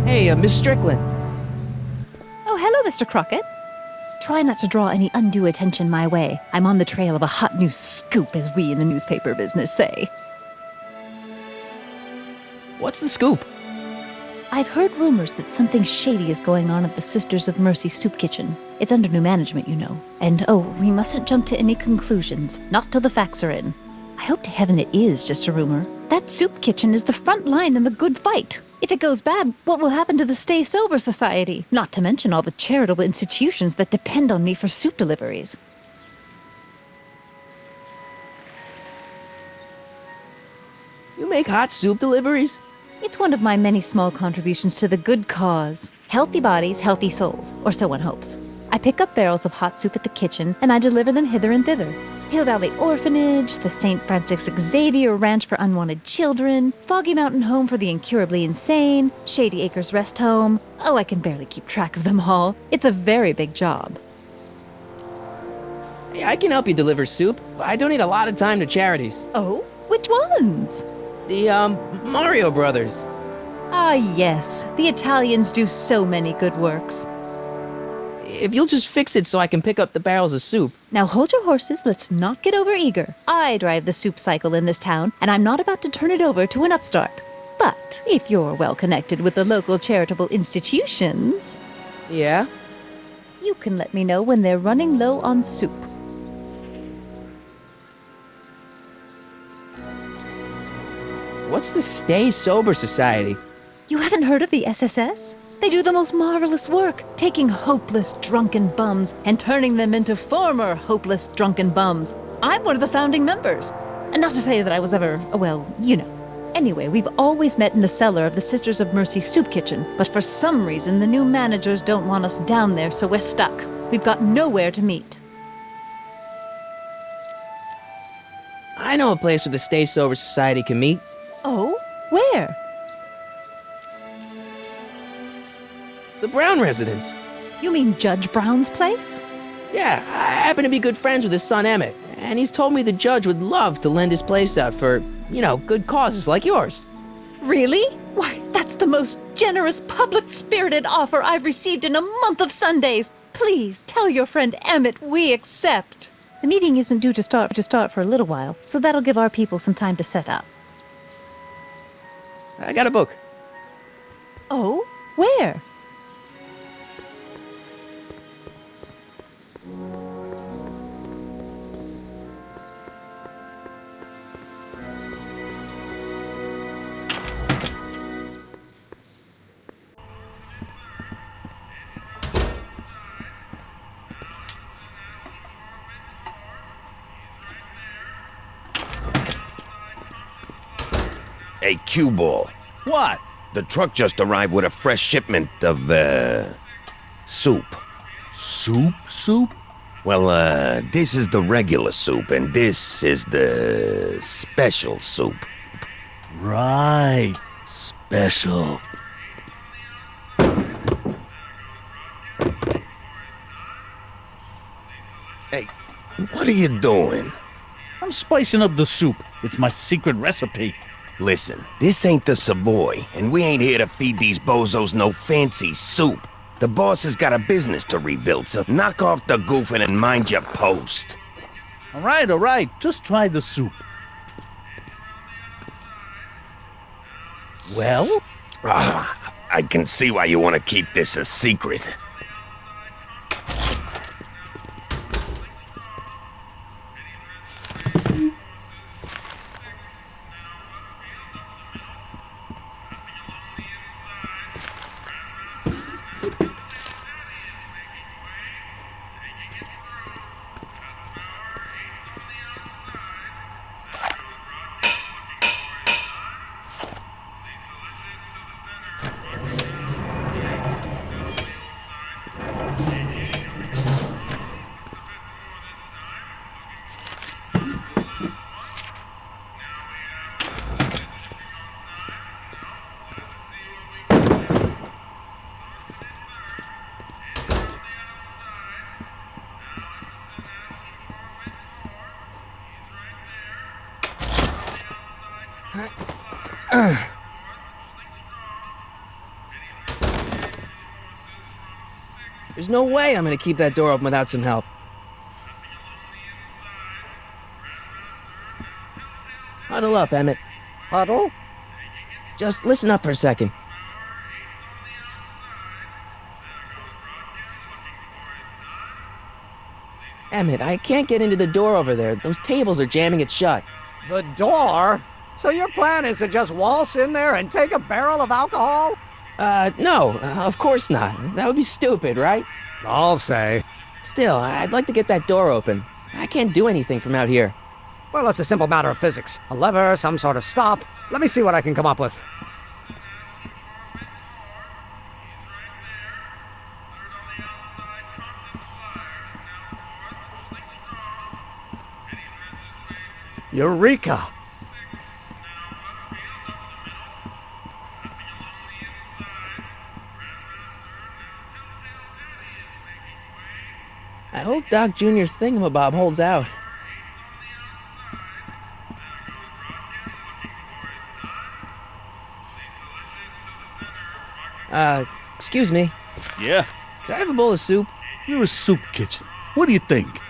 Hey, Miss Strickland. Oh, hello, Mr. Crockett. Try not to draw any undue attention my way. I'm on the trail of a hot new scoop, as we in the newspaper business say. What's the scoop? I've heard rumors that something shady is going on at the Sisters of Mercy soup kitchen. It's under new management, you know. And we mustn't jump to any conclusions, not till the facts are in. I hope to heaven it is just a rumor. That soup kitchen is the front line in the good fight. If it goes bad, what will happen to the Stay Sober Society? Not to mention all the charitable institutions that depend on me for soup deliveries. You make hot soup deliveries? It's one of my many small contributions to the good cause. Healthy bodies, healthy souls, or so one hopes. I pick up barrels of hot soup at the kitchen, and I deliver them hither and thither. Hill Valley Orphanage, the St. Francis Xavier Ranch for Unwanted Children, Foggy Mountain Home for the Incurably Insane, Shady Acres Rest Home. Oh, I can barely keep track of them all. It's a very big job. Hey, I can help you deliver soup. I donate a lot of time to charities. Oh? Which ones? The, Mario Brothers. Ah, yes. The Italians do so many good works. If you'll just fix it so I can pick up the barrels of soup. Now hold your horses, let's not get overeager. I drive the soup cycle in this town, and I'm not about to turn it over to an upstart. But if you're well connected with the local charitable institutions, Yeah? you can let me know when they're running low on soup. What's the Stay Sober Society? You haven't heard of the SSS? They do the most marvelous work, taking hopeless drunken bums and turning them into former hopeless drunken bums. I'm one of the founding members. And not to say that I was ever, well, you know. Anyway, we've always met in the cellar of the Sisters of Mercy soup kitchen, but for some reason the new managers don't want us down there, so we're stuck. We've got nowhere to meet. I know a place where the Stay Sober Society can meet. Oh? Where? The Brown residence. You mean Judge Brown's place? Yeah, I happen to be good friends with his son Emmett, and he's told me the judge would love to lend his place out for, good causes like yours. Really? Why, that's the most generous, public-spirited offer I've received in a month of Sundays. Please tell your friend Emmett we accept. The meeting isn't due to start for a little while, so that'll give our people some time to set up. I got a book. Oh? Where? cue ball. What? The truck just arrived with a fresh shipment of, soup. Soup? Well, this is the regular soup, and this is the special soup. Right. Special. Hey, what are you doing? I'm spicing up the soup. It's my secret recipe. Listen, this ain't the Savoy, and we ain't here to feed these bozos no fancy soup. The boss has got a business to rebuild, so knock off the goofing and mind your post. All right. Just try the soup. Well? I can see why you want to keep this a secret. There's no way I'm gonna keep that door open without some help. Huddle up, Emmett. Huddle? Just listen up for a second. Emmett, I can't get into the door over there. Those tables are jamming it shut. The door? So your plan is to just waltz in there and take a barrel of alcohol? No, of course not. That would be stupid, right? I'll say. Still, I'd like to get that door open. I can't do anything from out here. Well, it's a simple matter of physics. A lever, some sort of stop. Let me see what I can come up with. Eureka! I hope Doc Jr.'s thingamabob holds out. Excuse me. Yeah? Could I have a bowl of soup? You're a soup kitchen. What do you think?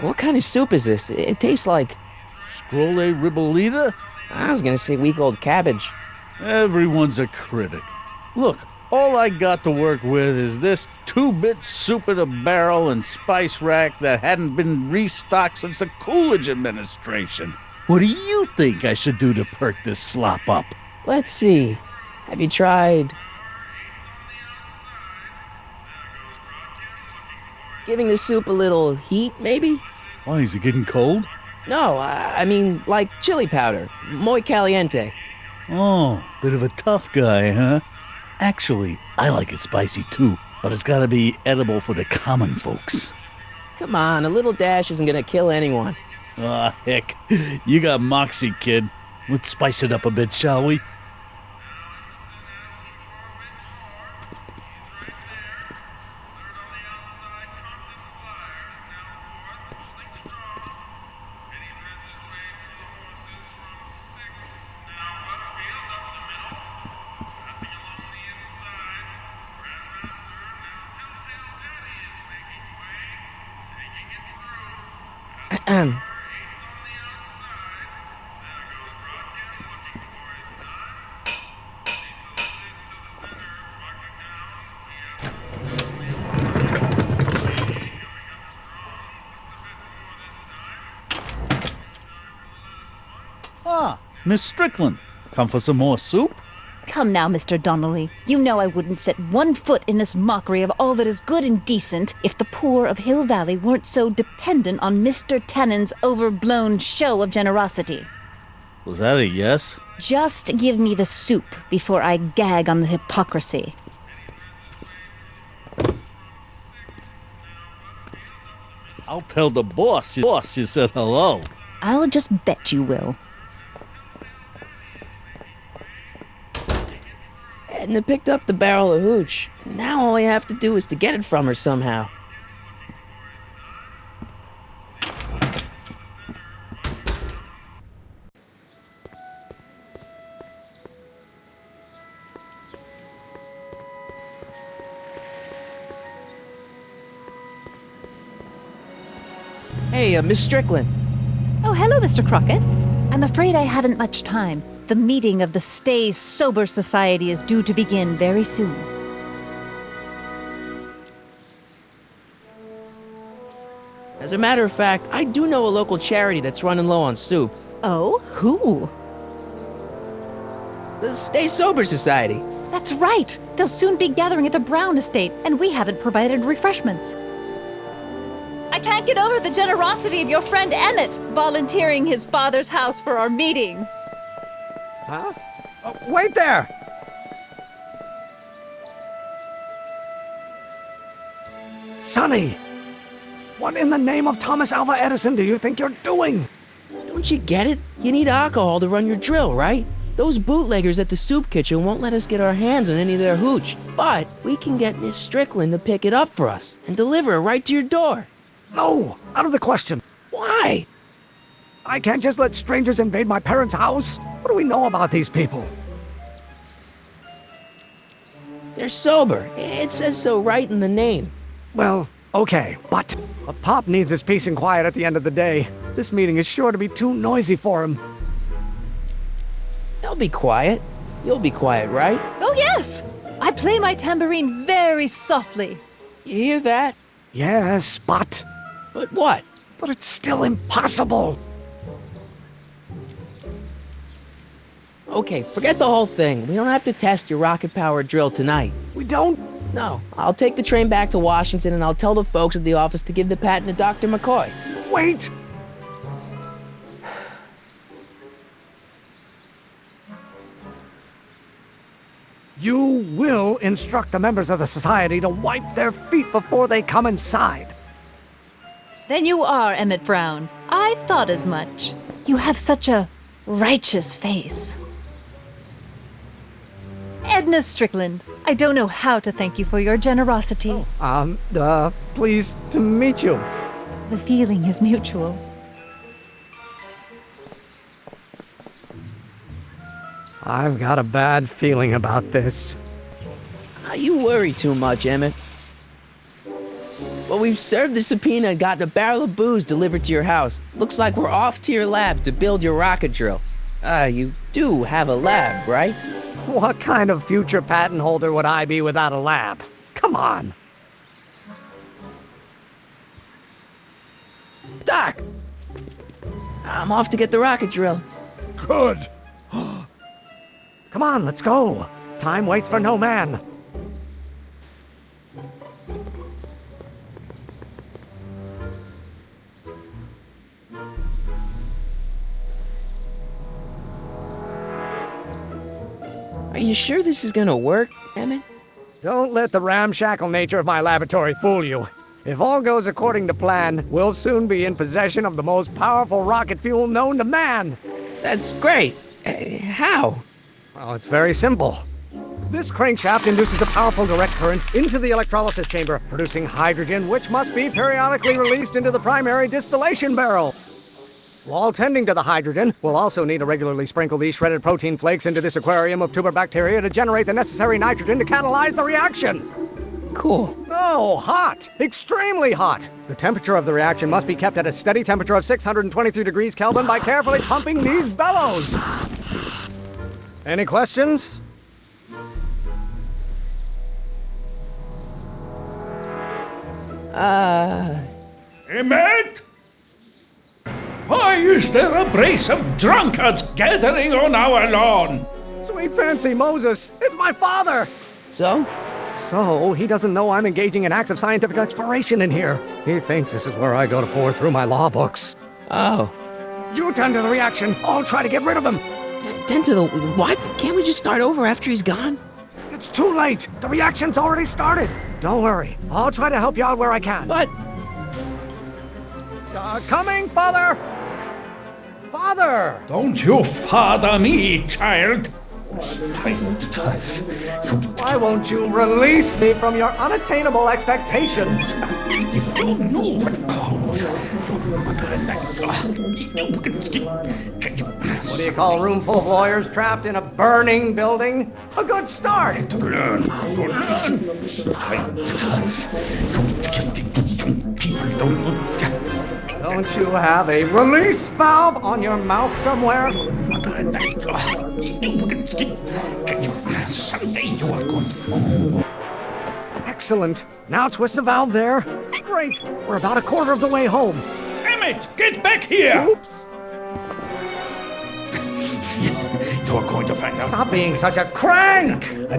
What kind of soup is this? It tastes like... Scrolle ribollita? I was gonna say week-old cabbage. Everyone's a critic. Look, all I got to work with is this 2-bit soup in a barrel and spice rack that hadn't been restocked since the Coolidge administration. What do you think I should do to perk this slop up? Let's see. Have you tried... giving the soup a little heat, maybe? Why, is it getting cold? No, I mean, like chili powder. Muy caliente. Oh, bit of a tough guy, huh? Actually, I like it spicy too, but it's gotta be edible for the common folks. Come on, a little dash isn't gonna kill anyone. Ah, heck. You got moxie, kid. Let's spice it up a bit, shall we? Ah, Miss Strickland. Come for some more soup? Come now, Mr. Donnelly. You know I wouldn't set one foot in this mockery of all that is good and decent if the poor of Hill Valley weren't so dependent on Mr. Tannen's overblown show of generosity. Was that a yes? Just give me the soup before I gag on the hypocrisy. I'll tell the boss you said hello. I'll just bet you will. Edna picked up the barrel of hooch. Now all I have to do is to get it from her somehow. Hey, Miss Strickland. Oh, hello, Mr. Crockett. I'm afraid I haven't much time. The meeting of the Stay Sober Society is due to begin very soon. As a matter of fact, I do know a local charity that's running low on soup. Oh? Who? The Stay Sober Society. That's right! They'll soon be gathering at the Brown estate, and we haven't provided refreshments. I can't get over the generosity of your friend Emmett, volunteering his father's house for our meeting. Huh? Wait there! Sonny! What in the name of Thomas Alva Edison do you think you're doing? Don't you get it? You need alcohol to run your drill, right? Those bootleggers at the soup kitchen won't let us get our hands on any of their hooch. But we can get Miss Strickland to pick it up for us and deliver it right to your door. No, out of the question. Why? I can't just let strangers invade my parents' house. What do we know about these people? They're sober. It says so right in the name. Well, okay, but a Pop needs his peace and quiet at the end of the day. This meeting is sure to be too noisy for him. They'll be quiet. You'll be quiet, right? Oh, yes! I play my tambourine very softly. You hear that? Yes, but... But what? But it's still impossible. Okay, forget the whole thing. We don't have to test your rocket-powered drill tonight. We don't? No. I'll take the train back to Washington and I'll tell the folks at the office to give the patent to Dr. McCoy. Wait! You will instruct the members of the society to wipe their feet before they come inside. Then you are Emmett Brown. I thought as much. You have such a righteous face. Edna Strickland, I don't know how to thank you for your generosity. Pleased to meet you. The feeling is mutual. I've got a bad feeling about this. You worry too much, Emmett. Well, we've served the subpoena and gotten a barrel of booze delivered to your house. Looks like we're off to your lab to build your rocket drill. You do have a lab, right? What kind of future patent holder would I be without a lab? Come on. Doc! I'm off to get the rocket drill. Good. Come on, let's go. Time waits for no man. Are you sure this is gonna work, Emmett? Don't let the ramshackle nature of my laboratory fool you. If all goes according to plan, we'll soon be in possession of the most powerful rocket fuel known to man. That's great. How? Well, it's very simple. This crankshaft induces a powerful direct current into the electrolysis chamber, producing hydrogen, which must be periodically released into the primary distillation barrel. While tending to the hydrogen, we'll also need to regularly sprinkle these shredded protein flakes into this aquarium of tuber bacteria to generate the necessary nitrogen to catalyze the reaction. Cool. Oh, hot! Extremely hot! The temperature of the reaction must be kept at a steady temperature of 623 degrees Kelvin by carefully pumping these bellows. Any questions? Emmett? Why is there a brace of drunkards gathering on our lawn? Sweet fancy Moses, it's my father! So? So, he doesn't know I'm engaging in acts of scientific exploration in here. He thinks this is where I go to pore through my law books. Oh. You tend to the reaction. I'll try to get rid of him. Tend to the what? Can't we just start over after he's gone? It's too late. The reaction's already started. Don't worry. I'll try to help you out where I can. But... coming, Father! Father! Don't you father me, child. Why won't you release me from your unattainable expectations? You don't know what called. What do you call a room full of lawyers trapped in a burning building? A good start! Don't you have a release valve on your mouth somewhere? Someday you are going to... Excellent. Now twist the valve there. Great. We're about a quarter of the way home. Emmett, get back here! Oops. You're going to find out. Stop being such a crank! I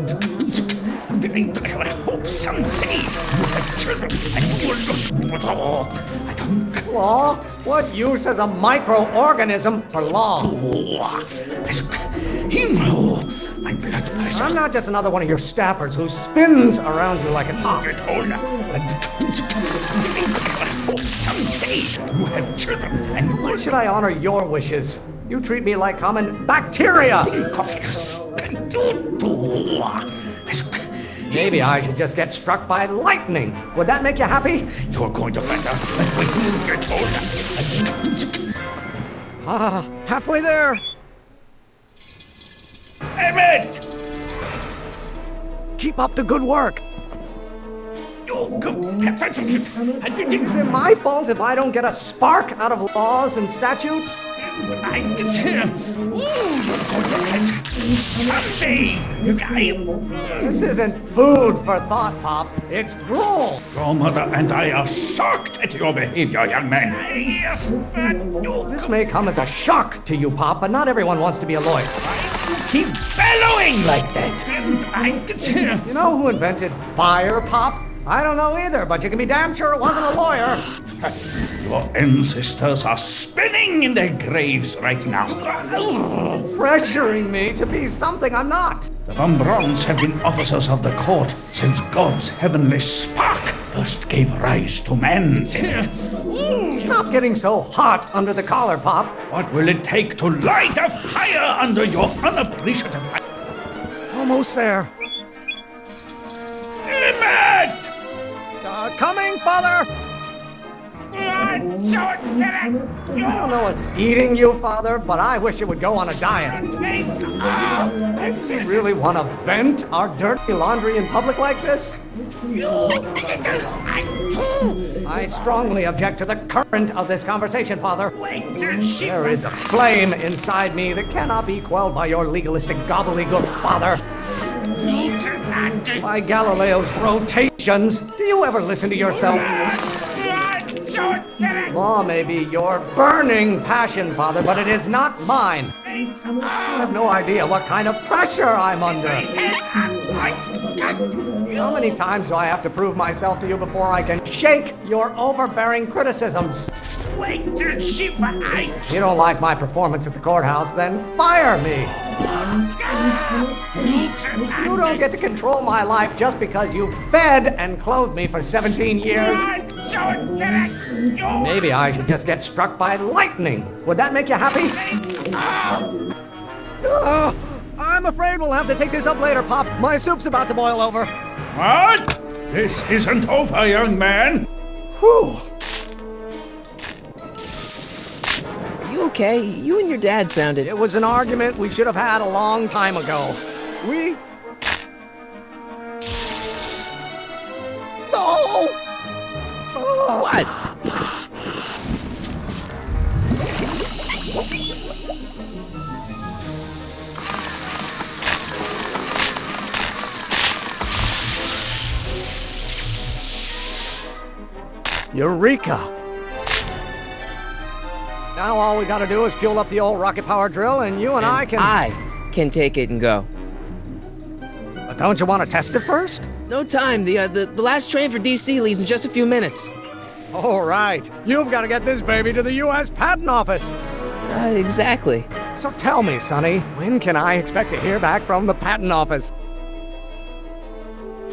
hope someday you have children and you will look for law. I don't... Law? What use is a microorganism for law? You know, my blood pressure... I'm not just another one of your staffers who spins around you like a top. Get older. I hope someday you have children and you will... Why should I honor your wishes? You treat me like common bacteria! Maybe I should just get struck by lightning. Would that make you happy? You're going to find out that when you get older... Halfway there! Emmett! Keep up the good work! Is it my fault if I don't get a spark out of laws and statutes? This isn't food for thought, Pop. It's gruel. Your mother and I are shocked at your behavior, young man. Yes, This may come as a shock to you, Pop, but not everyone wants to be a lawyer. Keep bellowing like that. You know who invented fire, Pop? I don't know either, but you can be damn sure it wasn't a lawyer. Your ancestors are spinning in their graves right now. Pressuring me to be something I'm not. The Von Brauns have been officers of the court since God's heavenly spark first gave rise to man. Stop getting so hot under the collar, Pop. What will it take to light a fire under your unappreciative... Almost there. Emmett! Coming, Father! I don't know what's eating you, Father, but I wish you would go on a diet. We really want to vent our dirty laundry in public like this? I strongly object to the current of this conversation, Father. There is a flame inside me that cannot be quelled by your legalistic gobbledygook, Father. By Galileo's rotations, do you ever listen to yourself? Law may be your burning passion, Father, but it is not mine. You have no idea what kind of pressure I'm under. How many times do I have to prove myself to you before I can shake your overbearing criticisms? You don't like my performance at the courthouse, then fire me. You don't get to control my life just because you fed and clothed me for 17 years. Maybe I should just get struck by lightning. Would that make you happy? I'm afraid we'll have to take this up later, Pop. My soup's about to boil over. What? This isn't over, young man. Whew. You okay? You and your dad sounded... It was an argument we should have had a long time ago. We... No! Oh. What? Eureka! Now all we gotta do is fuel up the old rocket power drill and you and I can... I can take it and go. But don't you want to test it first? No time. The last train for DC leaves in just a few minutes. All right. You've got to get this baby to the U.S. Patent Office. Exactly. So tell me, Sonny, when can I expect to hear back from the Patent Office?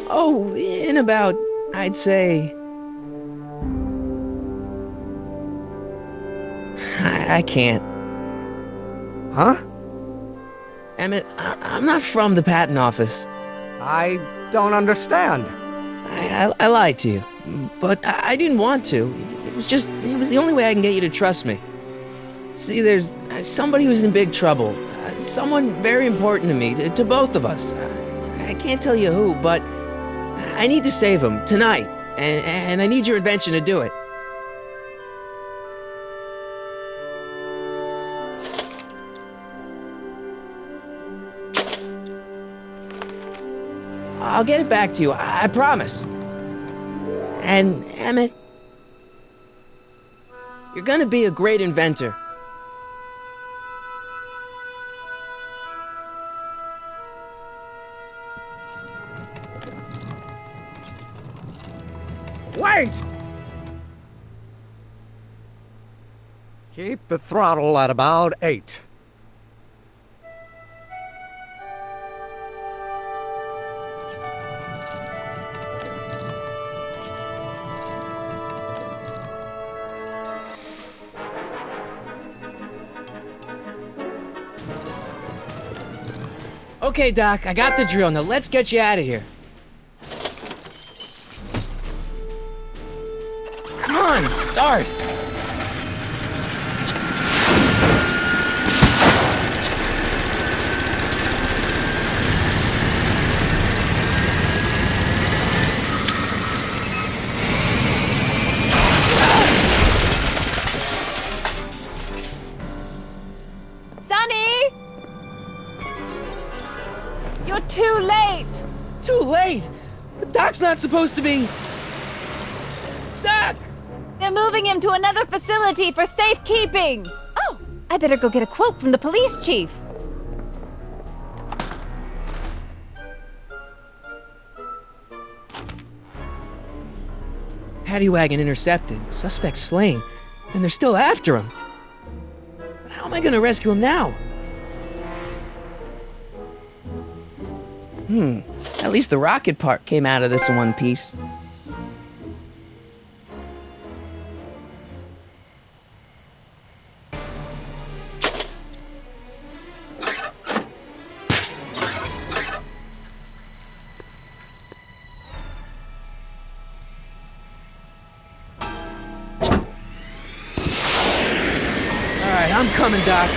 Oh, in about, I'd say... I can't. Huh? Emmett, I'm not from the patent office. I don't understand. I lied to you, but I didn't want to. It was the only way I can get you to trust me. See, there's somebody who's in big trouble. Someone very important to me, to both of us. I can't tell you who, but I need to save him tonight, and I need your invention to do it. I'll get it back to you, I promise. And, Emmett, you're gonna be a great inventor. Wait! Keep the throttle at about 8. Okay, Doc, I got the drill. Now let's get you out of here. Come on, start. Sonny! You're too late! Too late? But Doc's not supposed to be... Doc! They're moving him to another facility for safekeeping! Oh, I better go get a quote from the police chief. Paddy wagon intercepted, suspect slain, and they're still after him. But how am I gonna rescue him now? At least the rocket part came out of this in one piece. All right, I'm coming, Doc.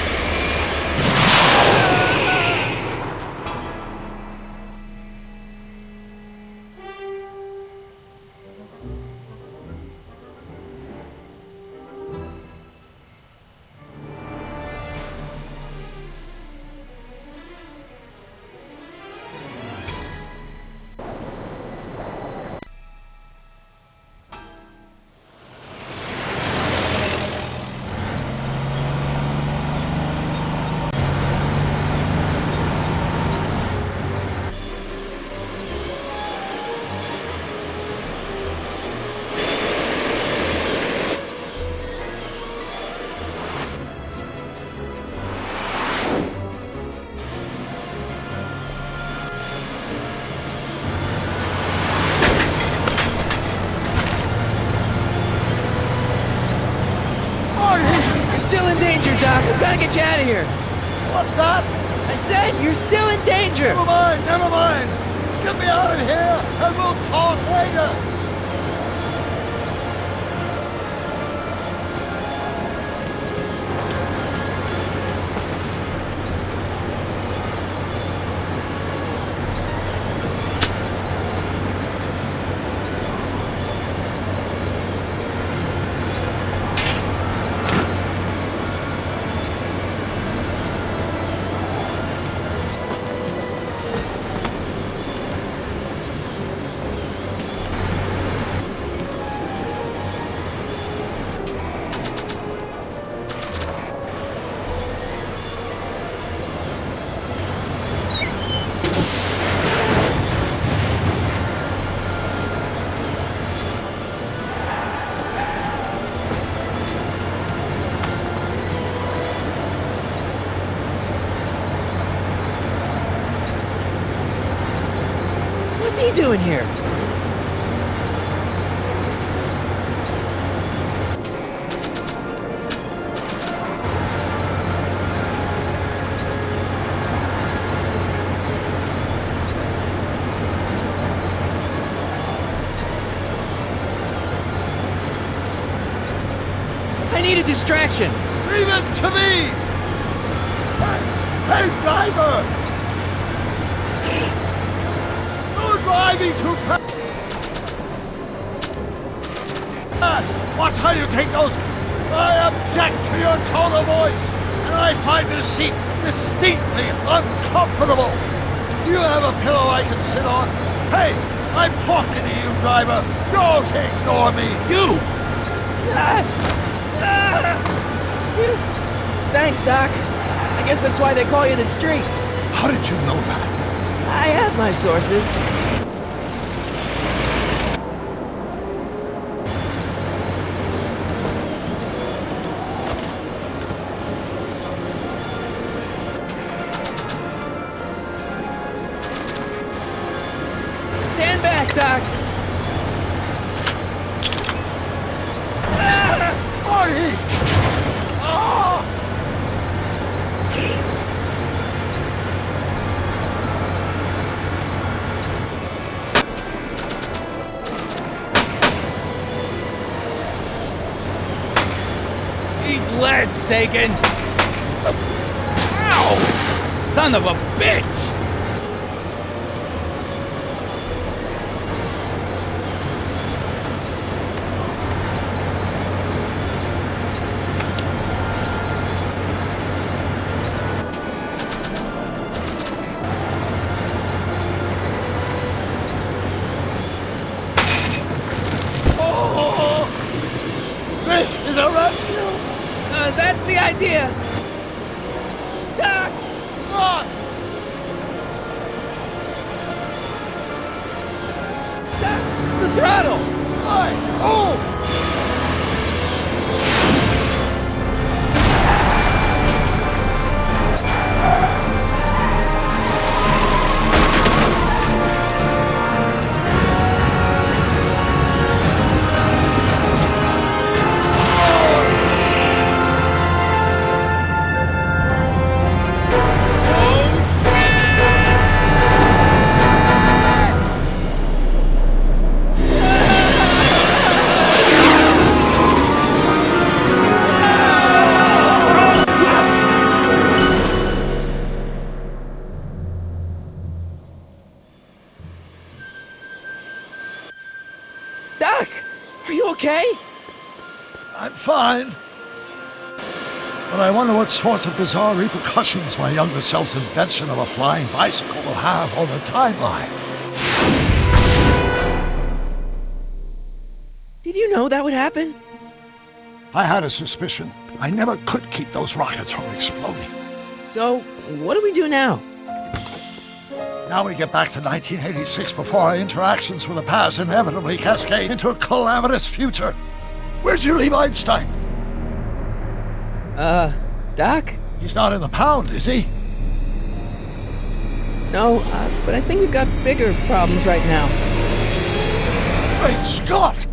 You're still in danger, Doc. I've got to get you out of here. What's that? I said you're still in danger. Never mind, never mind. Get me out of here, and we'll talk later. he doing here? I need a distraction. Leave it to me! Hey, driver! You're driving too fast! Watch how you take those! I object to your tone of voice, and I find this seat distinctly uncomfortable. Do you have a pillow I can sit on? Hey, I'm talking to you, driver. Don't ignore me. You! Thanks, Doc. I guess that's why they call you the Street. How did you know that? I have my sources. Stand back, Doc. Marty! Oh! Eat lead, Sagan! Ow! Son of a bitch! This is a rescue! That's the idea. Doc! Run! Doc! The throttle! Right! Oh! Doc! Are you okay? I'm fine. But I wonder what sorts of bizarre repercussions my younger self's invention of a flying bicycle will have on the timeline. Did you know that would happen? I had a suspicion. I never could keep those rockets from exploding. So, what do we do now? Now we get back to 1986 before our interactions with the past inevitably cascade into a calamitous future. Where'd you leave Einstein? Doc? He's not in the pound, is he? No, but I think we've got bigger problems right now. Great Scott!